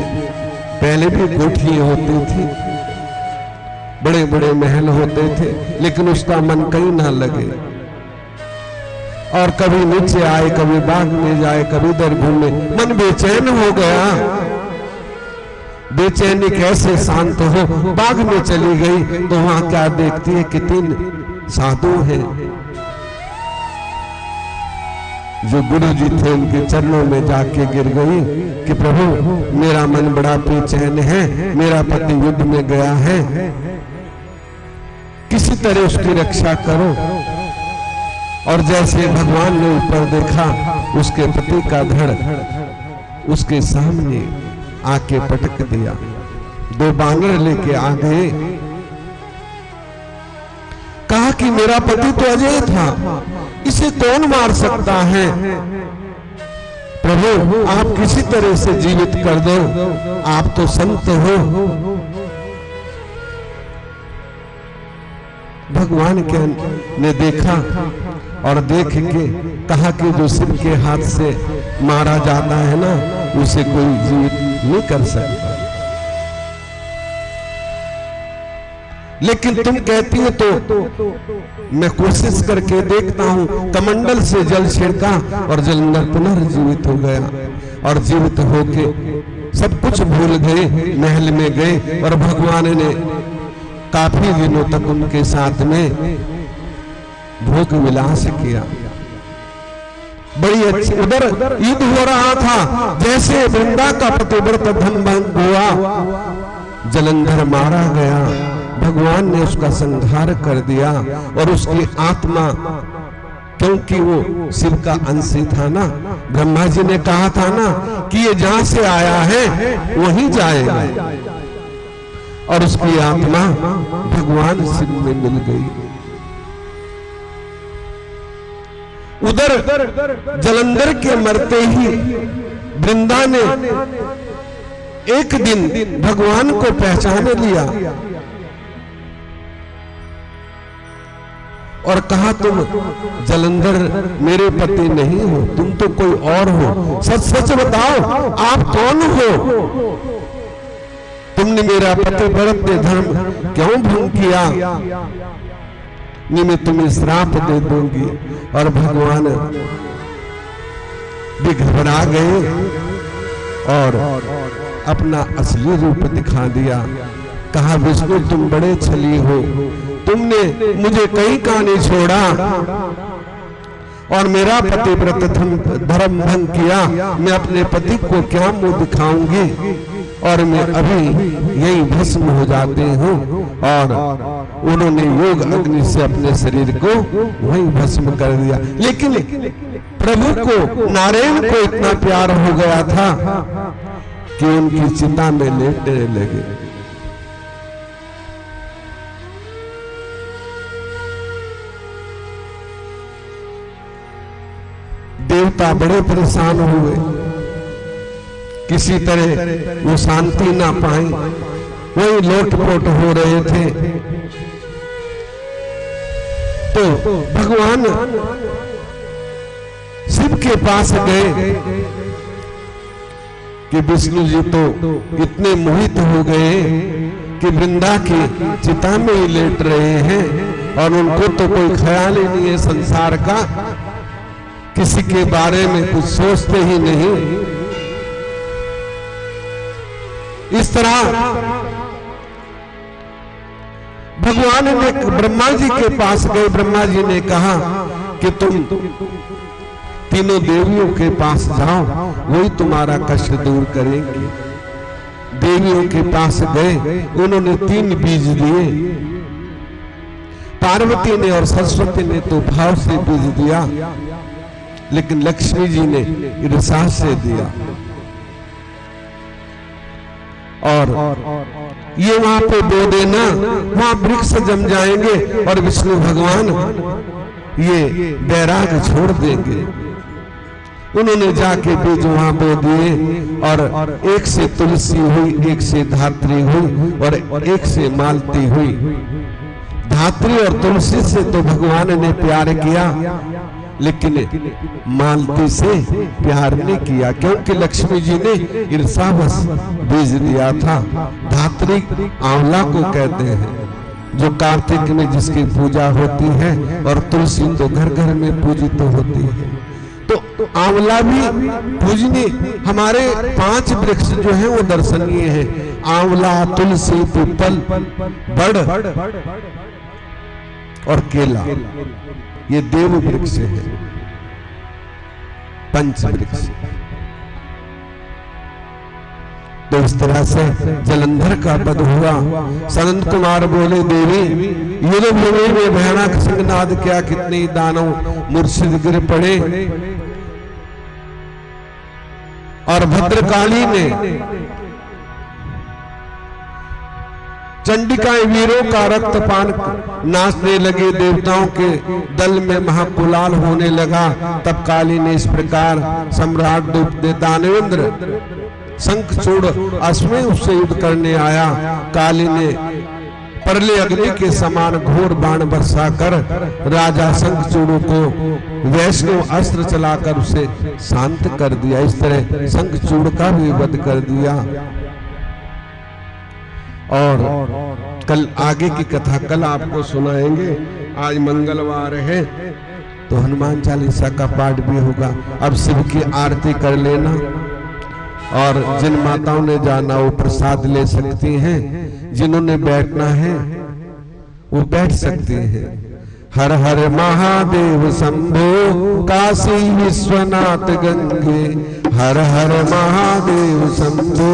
[SPEAKER 1] पहले भी कोठियां होती थी, बड़े बड़े महल होते थे, लेकिन उसका मन कहीं ना लगे। और कभी नीचे आए, कभी बाग में जाए, कभी इधर घूमे, मन बेचैन हो गया। बेचैनी कैसे शांत हो। बाग में चली गई तो वहां क्या देखती है कि 3 साधु हैं जो गुरु जी थे, उनके चरणों में जाके गिर गई कि प्रभु मेरा मन बड़ा बेचैन है, मेरा पति युद्ध में गया है, किसी तरह उसकी रक्षा करो। और जैसे भगवान ने ऊपर देखा, उसके पति का धड़ उसके सामने आके पटक दिया। 2 बानर लेके आ गए। कहा कि मेरा पति तो अजय था, इसे कौन मार सकता है। प्रभु आप किसी तरह से जीवित कर दो, आप तो संत हो। भगवान के ने देखा और देख के कहा कि जो शिव के हाथ से मारा जाता है ना, उसे कोई जीवित नहीं कर सकता। लेकिन तुम कहती हो तो मैं कोशिश करके देखता हूं। कमंडल से जल छिड़का और जलंधर पुनर्जीवित हो गया। और जीवित होके सब कुछ भूल गए, महल में गए और भगवान ने काफी दिनों तक उनके साथ में भोग विलास किया। बड़ी अच्छी। उधर युद्ध हो रहा था, जैसे वृंदा का पतिव्रत धर्म भंग हुआ, जलंधर मारा गया। भगवान ने उसका संहार कर दिया और उसकी आत्मा, क्योंकि वो शिव का अंश था ना, ब्रह्मा जी ने कहा था ना कि ये जहां से आया है वहीं जाएगा। और उसकी आत्मा भगवान शिव में मिल गई। उधर जलंधर के मरते ही वृंदा ने एक दिन भगवान को पहचान लिया और कहा तुम जलंधर मेरे पति नहीं हो, तुम तो कोई और हो। सच सच बताओ आप कौन हो। तुमने मेरा पतिव्रत धर्म क्यों भंग किया। नहीं मैं तुम्हें श्राप दे दूंगी। और भगवान भी घबरा गए और अपना असली रूप दिखा दिया। कहा विष्णु तुम बड़े छली हो, तुमने मुझे कहीं का नहीं छोड़ा और मेरा पतिव्रत धर्म भंग किया। मैं अपने पति को क्या मुंह दिखाऊंगी और मैं अभी यही भस्म हो जाती हूँ। और उन्होंने योग अग्नि से अपने शरीर को वही भस्म कर दिया। लेकिन प्रभु को, नारायण को इतना प्यार हो गया था कि उनकी चिता में लेटने लगे। देवता बड़े परेशान हुए, किसी तरह वो शांति ना पाए, वही लोटपोट हो रहे थे। तो भगवान शिव के पास गए कि विष्णु जी तो इतने मोहित हो गए कि वृंदा की चिता में ही लेट रहे हैं और उनको तो कोई ख्याल ही नहीं है संसार का, किसी के बारे में कुछ सोचते ही नहीं। इस तरह भगवान ने ब्रह्मा जी के पास गए। ब्रह्मा जी ने कहा कि तुम तीनों देवियों के पास जाओ, वही तुम्हारा कष्ट दूर करेंगे। देवियों के पास गए, उन्होंने 3 बीज दिए। पार्वती ने और सरस्वती ने तो भाव से बीज दिया, लेकिन लक्ष्मी जी ने ईर्ष्या से दिया। और ये वहां पे बो देना, वहां वृक्ष जम जाएंगे और विष्णु भगवान ये बैराग छोड़ देंगे। उन्होंने जाके बीज वहां बो दिए और एक से तुलसी हुई, एक से धात्री हुई और एक से मालती हुई। धात्री और तुलसी से तो भगवान ने प्यार किया, लेकिन मालती से प्यार नहीं किया, क्योंकि लक्ष्मी जी ने ईर्ष्यावश बीज दिया था। धात्री आंवला को कहते हैं, जो कार्तिक में जिसकी पूजा होती है, और तुलसी तो घर घर में पूजित तो होती है। तो आंवला भी पूजनीय। हमारे 5 वृक्ष जो हैं वो दर्शनीय हैं। आंवला, तुलसी, पीपल, बड़ और केला, ये देव वृक्ष है, पंच वृक्ष। तो इस तरह से जलंधर का वध हुआ। सनंद कुमार बोले, देवी युद्ध भूमि में भयानक सिंहनाद क्या, कितने दानव मूर्छित गिर पड़े। और भद्रकाली ने चंडिकाएं वीरों का रक्तपान नाचने लगे, देवताओं के दल में महाकुलाल होने लगा। तब काली ने इस प्रकार सम्राट दानवेंद्र शंखचूड़ अश्वमेध उससे युद्ध करने आया। काली ने परले अग्नि के समान घोर बाण बरसाकर राजा शंखचूड़ को वैष्णव अस्त्र चलाकर उसे शांत कर दिया। इस तरह शंखचूड़ का भी वध कर दिया। और कल आगे की कथा कल आपको सुनाएंगे। आज मंगलवार है तो हनुमान चालीसा का पाठ भी होगा। अब शिव की आरती कर लेना, और जिन माताओं ने जाना वो प्रसाद ले सकती हैं, जिन्होंने बैठना है वो बैठ सकती हैं। हर हर महादेव शंभो काशी विश्वनाथ गंगे, हर हर महादेव शंभो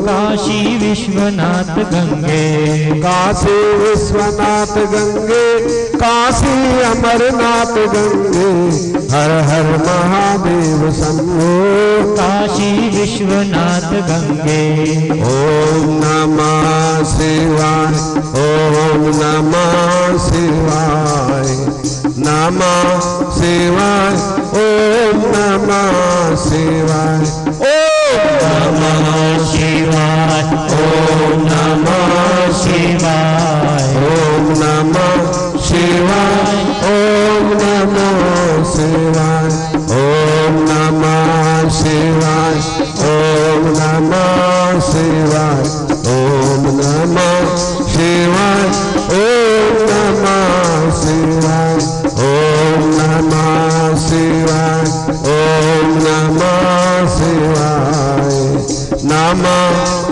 [SPEAKER 2] काशी विश्वनाथ गंगे,
[SPEAKER 1] काशी विश्वनाथ गंगे, काशी अमरनाथ गंगे, हर हर महादेव शंभो
[SPEAKER 2] काशी विश्वनाथ गंगे।
[SPEAKER 1] ओम नमः शिवाय, ओम नमः शिवाय, नमः शिवाय, ओम नमः शिवाय, ओम नमः शिवाय, ओम नमः शिवाय, ओम नमः शिवाय, ओम नमः शिवाय, ओम नमः शिवाय, ओम नमः शिवाय, ओम नमः शिवाय, ओम नमः शिवाय, ओम नमः शिवाय, ओम नमः शिवाय, नमः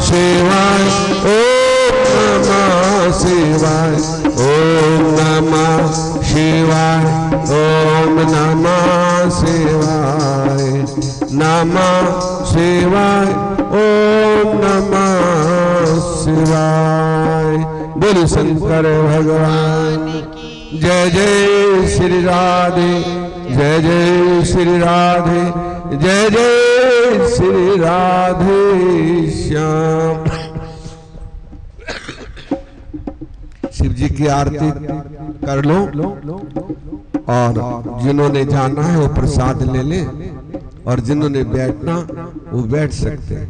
[SPEAKER 1] शिवाय, ओम नमः शिवाय, ओम नमः शिवाय, ओम नमः शिवाय, नमः शिवाय, ओम नमः शिवाय। बोलो शंकर भगवान की जय। जय श्री राधे, जय जय श्री राधे, जय जय श्री राधे श्याम। शिव जी की आरती कर लो, और जिन्होंने जाना है वो प्रसाद ले ले, और जिन्होंने बैठना वो बैठ सकते हैं।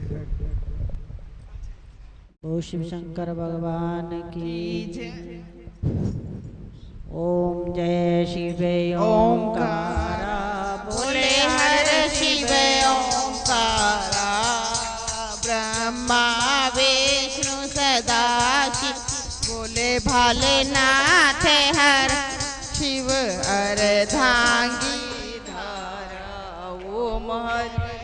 [SPEAKER 3] ओ शिव शंकर भगवान की जय। ओम
[SPEAKER 2] जय शिव ओंकारा
[SPEAKER 3] बोले हर शिव ओंकारा ब्रह्मा विष्णु सदा शिव बोले भोलेनाथ हर शिव अर्धांगी धारा ओम हरे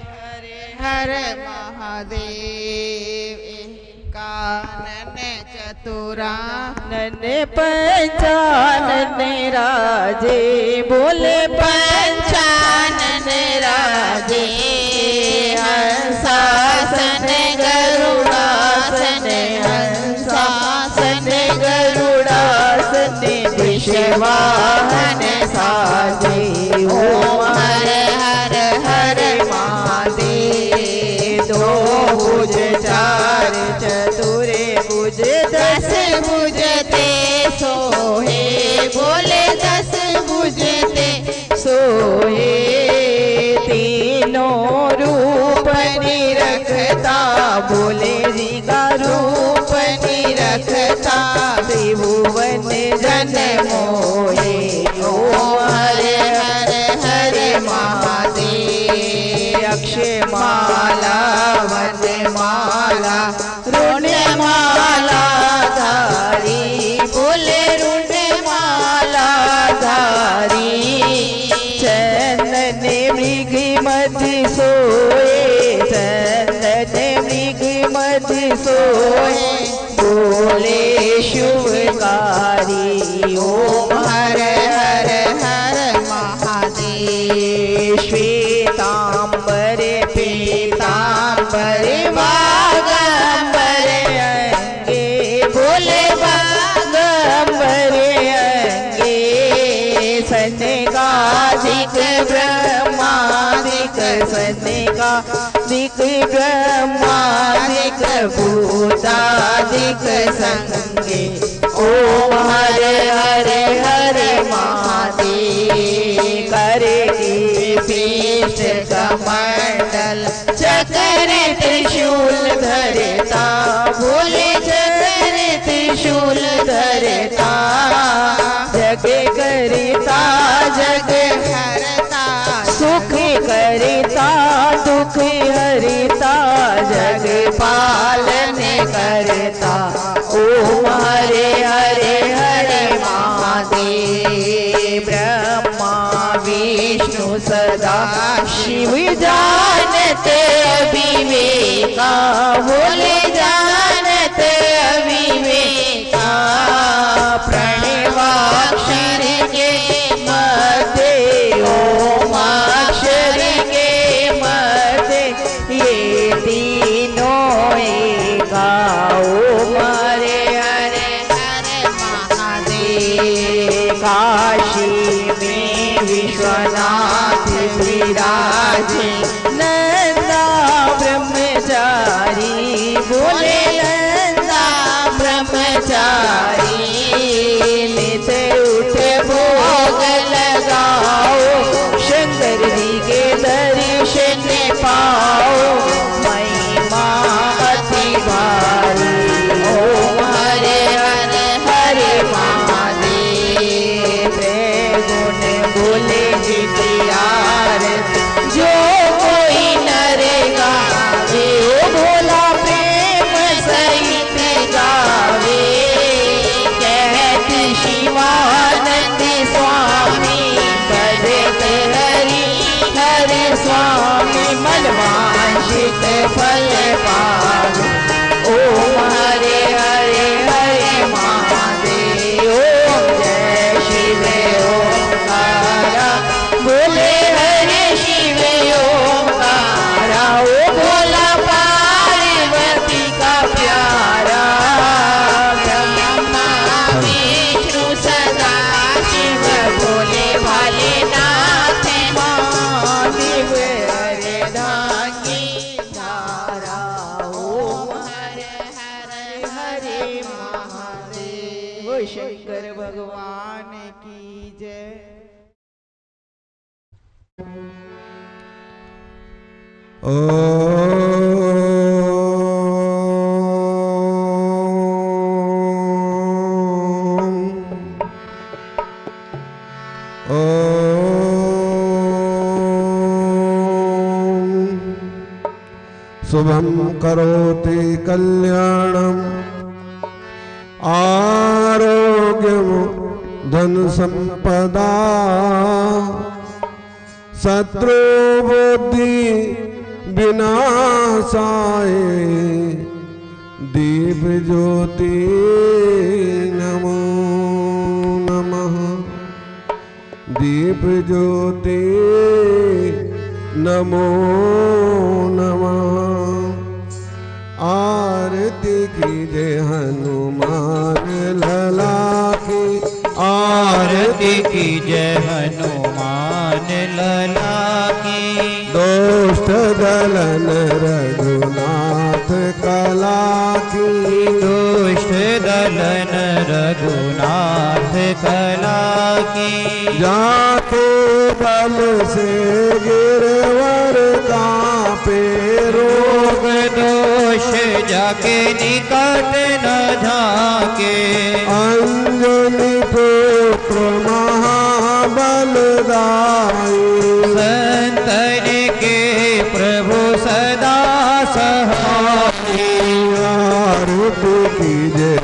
[SPEAKER 3] हरे महादेव कानन चतुरानन
[SPEAKER 2] पंचानन राजे बोले
[SPEAKER 3] पंचानन राजे हंसासन गरुड़ासन हंसासन गरुड़ासन विश्ववाहन साजे ओम हर हर हर महादेव दो भुज चार चतुर भुज दस भुज ते सोहे बोले दस भुज ते सोहे तीनों रूप निरखता बोले रीगा रूप निरखता त्रिभुवन जन मोहे ओम हरे हरे हरे महादेव अक्षय माला वन माला ऋण माला धारी बोले ऋण माला धारी चंदन मृग मध सोए चंदन मृग मध सोए बोले शुभकारी ओम हर हर हर महादेव श्वेतांबर पीतांबर बागंबर अंगे बोले बागंबर अंगे सनकादिक ब्रह्मादिक सनकादिक ब्रह्मादिक भूतादिक संगे ओम हरे हरे हरे महादेव करेगी पीठ कमंडल चक्र त्रिशूल धरता बोले चक्र त्रिशूल धरता जग करता जग हरता सुख करता दुख हरता जग पालन करता ओम हरे हरे हरे महादेव ब्रह्मा विष्णु सदा शिव जानत अविवेका बोले जानत अविवेका प्रणवाक्षर के मध्य ओमाक्षर के मध्य ये तीनों एका ओम हरे हरे हरे महादेव काशी में विश्वनाथ विराजे नंदा ब्रह्मचारी बोले नंदा ब्रह्मचारी नित उठ भोग लगाओ शंकर जी के दर्शन पाओ महिमा अति भारी ओम हरे हरे हरे महादेव गुण बोले जितियार जो कोई नरेगा जे भोला प्रेम सहित गावे कहते शिवानंद स्वामी भजत हरि हरे स्वामी मनवांछित फल पावे ओम हरे हरे हरे महादेव ओम जय शिव ओंकारा बोले हरे शिव ओंकारा ओ भोला पार्वती का प्यारा ब्रह्मा विष्णु सदा शिव बोले भोलेनाथ महादेव हरे धांगी धारा ओम हरे हरे हरे महादेव शंकर भगवान की जय।
[SPEAKER 1] ओम शुभम करोति कल्याणम आरोग्यम धन संपदा शत्रु बुद्धि विनाशाय दीप ज्योति नमो नमः दीप ज्योति नमो नमः। आरती कीजिए हनुमान लला की
[SPEAKER 4] आरती कीजिए हनुमान लला की
[SPEAKER 1] दोष्ट दलन रघुनाथ कला की
[SPEAKER 4] दुष्ट दलन रघुनाथ कला की
[SPEAKER 1] जाके बल से गिरवर कांपे
[SPEAKER 4] रोग दोष जाके निकट न झाके
[SPEAKER 1] अंजनी पुत्र महाबलदाई
[SPEAKER 4] संतन के प्रभु सदा सहाय
[SPEAKER 1] आरती कीजिए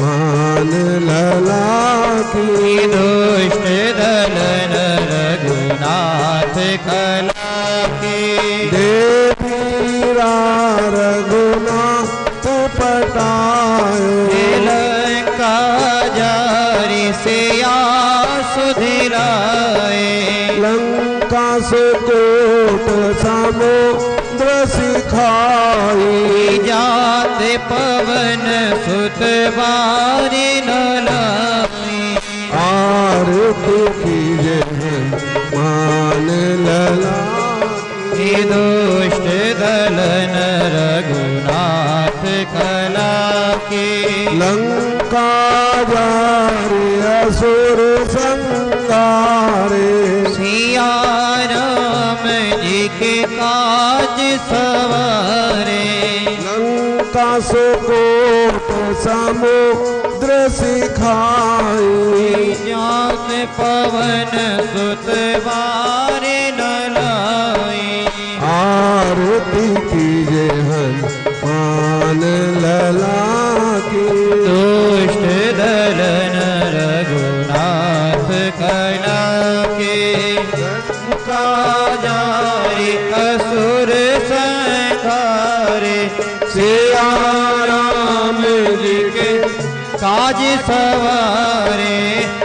[SPEAKER 1] हनुमान लला की
[SPEAKER 4] दुष्ट दलन रघुनाथ कला की
[SPEAKER 1] देवी रघुनाथ पटायो
[SPEAKER 4] लंका जारी से सुधिराए
[SPEAKER 1] लंका से कोट समुद्र सिखाई
[SPEAKER 4] जात पवन सुत बारी न लाई
[SPEAKER 1] आरती कीजिए हनुमान लला की
[SPEAKER 4] दुष्ट दलन रघुनाथ कला की
[SPEAKER 1] लंका जारी असुर संगारे
[SPEAKER 4] सिया राम जी के काज सवारे
[SPEAKER 1] लंका से कोट समुद्र सिखाई
[SPEAKER 4] जात पवन सुत बारे न लाई
[SPEAKER 1] आरती कीजिए हनुमान लला की
[SPEAKER 4] दुष्ट दलन रघुनाथ कला के लंका जारी असुर संहारे
[SPEAKER 1] सिया राम जी के
[SPEAKER 4] काज सवारे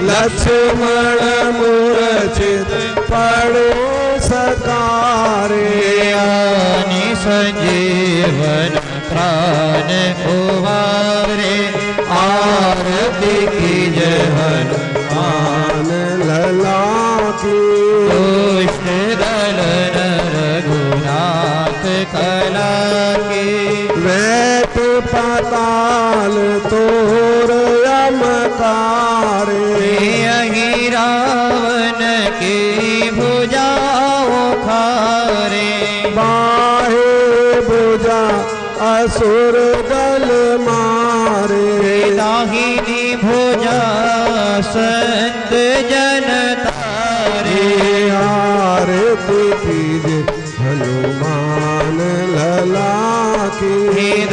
[SPEAKER 1] लक्ष्मण मूर्छित पड़े सकारे
[SPEAKER 4] ज्ञानी संजीवन प्राण उबारे आरती कीजिए हनुमान
[SPEAKER 1] हनुमान लला की
[SPEAKER 4] दुष्ट दलन रघुनाथ कला की
[SPEAKER 1] वैत पाताल तोर यमकारे
[SPEAKER 4] यही रावण की भुजाओ खारे
[SPEAKER 1] बाहे बुझा असुर दल मारे
[SPEAKER 4] दाहिनी भुजा संत जन तारे
[SPEAKER 1] आरती कीजिए हनुमान लला की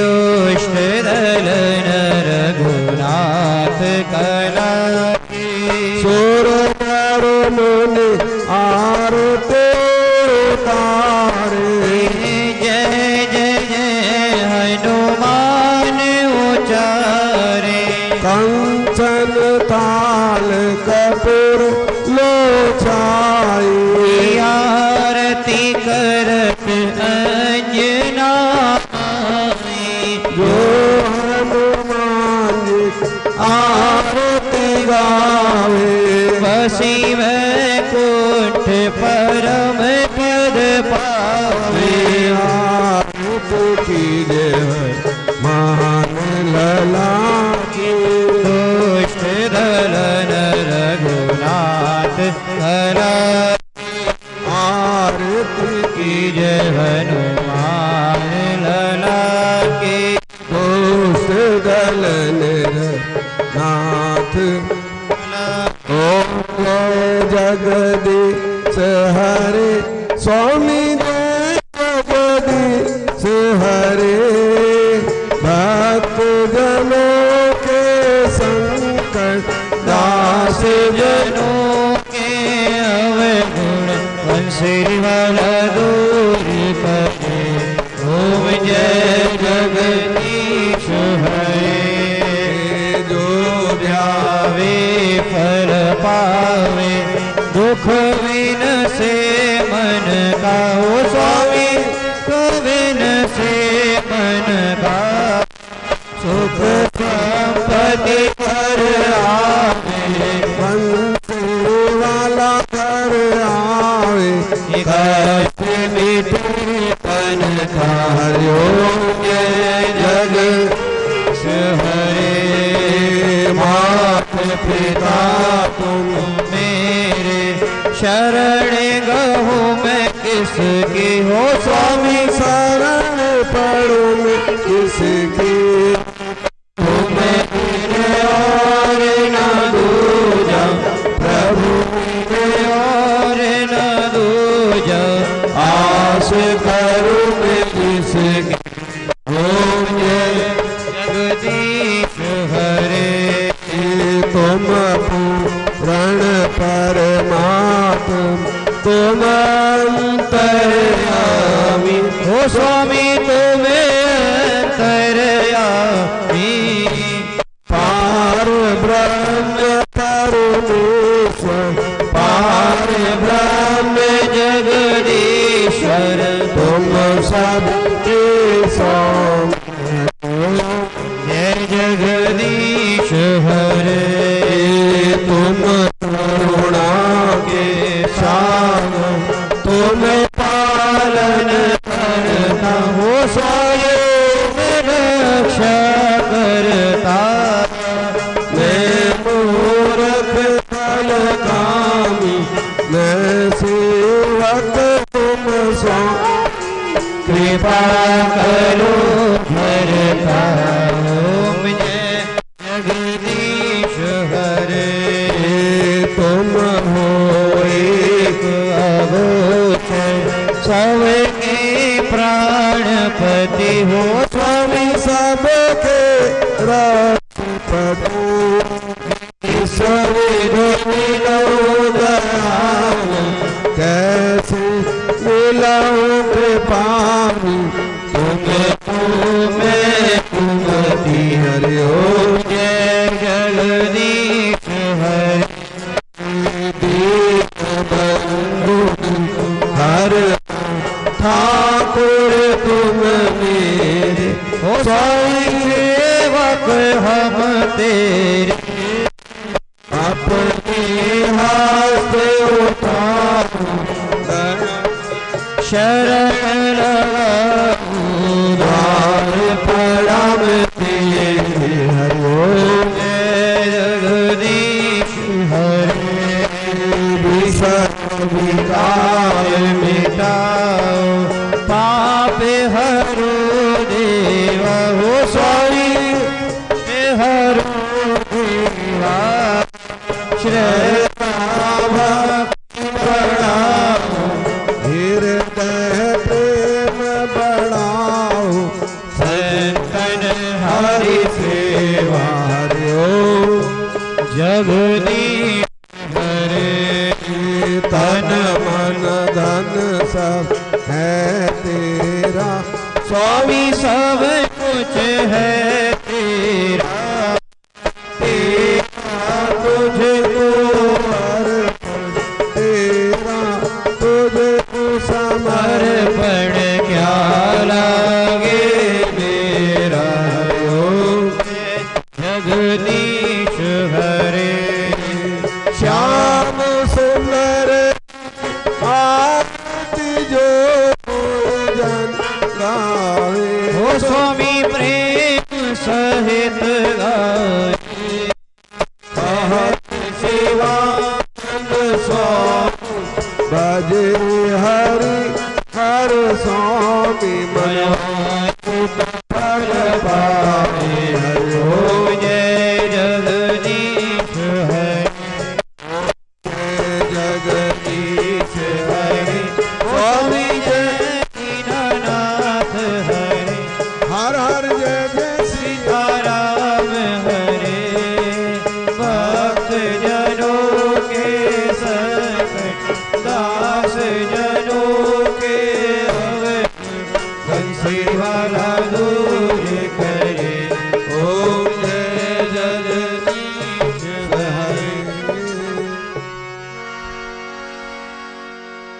[SPEAKER 4] दुष्ट दलन रघुनाथ कला की
[SPEAKER 1] सुर नर मुनि आरती तारे
[SPEAKER 4] जय जय जय हनुमान उचारे
[SPEAKER 1] कंचन थाल कपूर लोचाई
[SPEAKER 4] आरती करत अंजना
[SPEAKER 1] जो हनुमान जी आरती गावे
[SPEAKER 4] बसी वैकुंठ परम पद पावे
[SPEAKER 1] आरती कीजिए महान लला की
[SPEAKER 4] दुष्ट दलन रघुनाथ कला
[SPEAKER 1] आरती
[SPEAKER 4] कीजिए हनुमान लला की
[SPEAKER 1] दोष दलन नाथ ओम जगदीश हरे स्वामी जय जगदीश हरे भक्त जनों के संकट दास
[SPEAKER 4] जनों के अवगुण बंसी वाला दूर करे ओम जय जगदीश हरे जो ध्यावे फल पावे दुख विन से मन का ओ स्वामी कविन से मन का सुख संपत्ति कर आवे
[SPEAKER 1] बंसी वाला कर आवे
[SPEAKER 4] कष्ट मिटे तन का ओम जय जगदीश हरे मात पिता तुम मेरे शरण गहूँ मैं किसकी हो स्वामी
[SPEAKER 1] शरण पड़ो में किसकी
[SPEAKER 4] तुम्हें और न दूजा प्रभु और न दूजा आस करूँ मैं किसकी ओम जय जगदीश हरे
[SPEAKER 1] तुम पूर्ण परमात्म तुम अंतर्यामी
[SPEAKER 4] हो स्वामी तुम्हें अंतर्यामी
[SPEAKER 1] पार ब्रह्म परमेश्वर
[SPEAKER 4] पार ब्रह्म जगदीश्वर
[SPEAKER 1] तुम सबके स्वामी
[SPEAKER 4] जय जगदीश हरे
[SPEAKER 1] तुम करुणा के सागर तुम पालन
[SPEAKER 4] करता हो स्वयं रक्षा करता
[SPEAKER 1] मैं मूर्ख फल कामी मैं सेवक तुम स्वामी
[SPEAKER 4] कृपा करो भरता ओम जय जगदीश हरे
[SPEAKER 1] तुम हो एक
[SPEAKER 4] अगोचर सबके प्राणपति हो
[SPEAKER 1] स्वामी सबके राष्ट्रपति ईश्वर कैसे मिलाऊं कृपामी
[SPEAKER 4] मैं कुमति हरि ओम जय जगदीश हरे
[SPEAKER 1] हर ठाकुर तुम मेरे
[SPEAKER 4] हो स्वामी सेवक हम तेरे
[SPEAKER 1] अपने हाथ उठाओ
[SPEAKER 4] शरण लगाऊं
[SPEAKER 1] द्वार पड़ा में तेरे हरि ओम
[SPEAKER 4] जय जगदीश हरे
[SPEAKER 1] विकार
[SPEAKER 4] मिटाओ पाप हरो देवा हो स्वामी हरो देवा श्रेय भक्ति बढ़ाओ
[SPEAKER 1] हृदय प्रेम बढ़ाओ
[SPEAKER 4] संतन हरि सेवा
[SPEAKER 1] हरि ओम
[SPEAKER 4] जगदीश हरे
[SPEAKER 1] तन मन धन सब है तेरा
[SPEAKER 4] स्वामी सब कुछ है तेरा
[SPEAKER 1] तुझको अर्पण तेरा तुझको समर्पण
[SPEAKER 4] अर्पण क्या लागे मेरा
[SPEAKER 1] ओम
[SPEAKER 4] जगदीश हरे
[SPEAKER 1] श्याम सुंदर आरती जो जन गावे
[SPEAKER 4] हो स्वामी प्रेम सहित गाए
[SPEAKER 1] सेवा स्वामी भजे हरि हर स्वामी फल पाए हरि ओम
[SPEAKER 4] जय जगदीश हरे
[SPEAKER 1] जय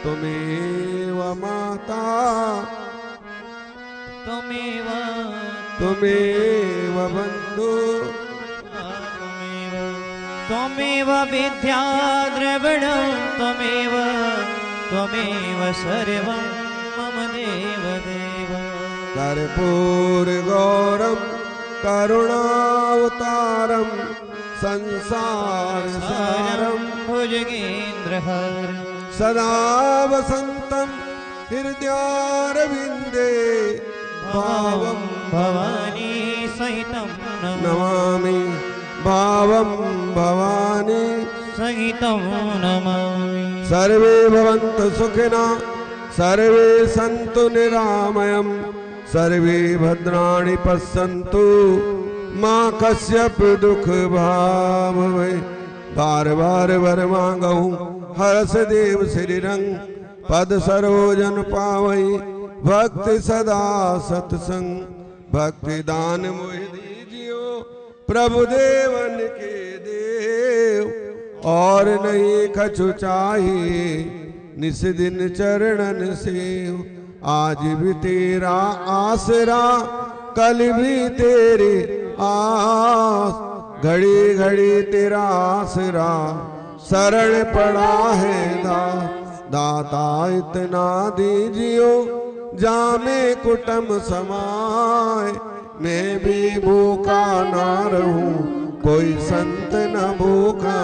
[SPEAKER 1] तुमेव माता
[SPEAKER 4] त्वमेव
[SPEAKER 1] तुमेव बन्धु
[SPEAKER 4] त्वमेव विद्या द्रविणं त्वमेव सर्वं मम देवदेव
[SPEAKER 1] कर्पूरगौरं करुणावतारं संसारसारं
[SPEAKER 4] भुजगेन्द्रहारं
[SPEAKER 1] सदा वसन्तं हृदयारविन्दे भावं
[SPEAKER 4] भवानी सहितं
[SPEAKER 1] नमामि भावं भवानी
[SPEAKER 4] सहितं नमामि
[SPEAKER 1] सर्वे भवन्तु सुखिनः सर्वे सन्तु निरामयम् सर्वे भद्राणि पश्यन्तु मा कस्यपि दुख भाव भवे बार बार वर मांगहु हर्ष देव श्रीरंग पद सरोजन पावई भक्ति सदा सत्संग भक्ति दान मोहि दीजियो प्रभु देवन के देव और नहीं कछु चाहिए निस दिन चरणन सेव आज भी तेरा आसरा कल भी तेरी आस घड़ी घड़ी तेरा आसरा शरण पड़ा है दाता इतना दीजियो जामे कुटुम समाए मैं भी भूखा ना रहूं कोई संत न भूखा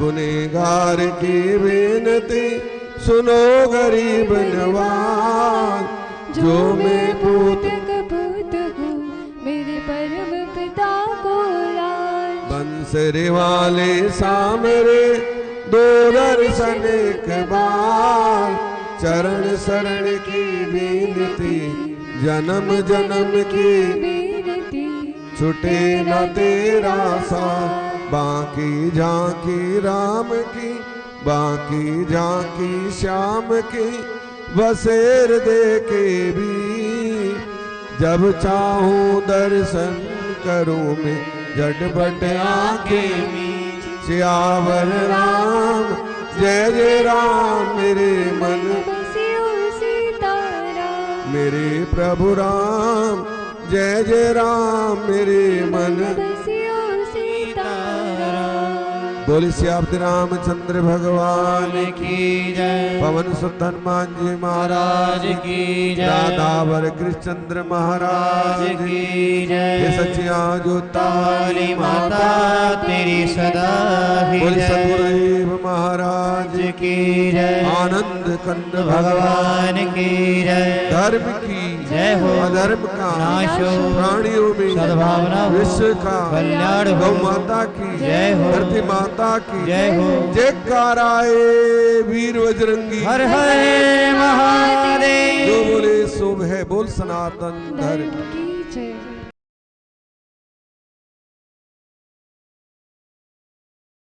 [SPEAKER 1] गुनेगार की बेनती सुनो गरीब नवाज जो मैं पूत
[SPEAKER 5] कपूत हूँ मेरे परम पिता को लाज
[SPEAKER 1] बंसरी वाले सामरे दो दर्शन के बाद चरण शरण की विनती जन्म जन्म की
[SPEAKER 5] विनती
[SPEAKER 1] छुटे न तेरा साथ बाकी झांकी राम की बाकी झांकी श्याम की बसेर दे के भी जब चाहूं दर्शन करूं मैं झटपट आंखें सियावर राम जय जय राम मेरे मन
[SPEAKER 5] बसियो सीताराम
[SPEAKER 1] मेरे प्रभु राम जय जय राम मेरे मन
[SPEAKER 5] बसियो सीताराम
[SPEAKER 1] बोले श्यामति रामचंद्र भगवान
[SPEAKER 4] की जय
[SPEAKER 1] पवन सुत हनुमान जी महाराज
[SPEAKER 4] की जय
[SPEAKER 1] राधावर कृष्णचंद्र महाराज
[SPEAKER 4] की
[SPEAKER 1] ये
[SPEAKER 4] जय
[SPEAKER 1] सचिया जो
[SPEAKER 4] काली माता तेरी सदा ही
[SPEAKER 1] बोले
[SPEAKER 4] जय
[SPEAKER 1] सदगुरुदेव महाराज
[SPEAKER 4] की जय
[SPEAKER 1] आनंद कंद
[SPEAKER 4] भगवान की जय
[SPEAKER 1] धर्म की
[SPEAKER 4] जय हो
[SPEAKER 1] अधर्म का
[SPEAKER 4] नाश हो
[SPEAKER 1] प्राणियों में
[SPEAKER 4] सद्भावना हो
[SPEAKER 1] विश्व का
[SPEAKER 4] कल्याण हो
[SPEAKER 1] गौ माता की
[SPEAKER 4] जय हो
[SPEAKER 1] धरती माता की
[SPEAKER 4] जय हो
[SPEAKER 1] जयकार आए वीर बजरंगी
[SPEAKER 4] हर हर महादेव
[SPEAKER 1] जो बोले शुभ है बोल सनातन धर्म
[SPEAKER 5] की जय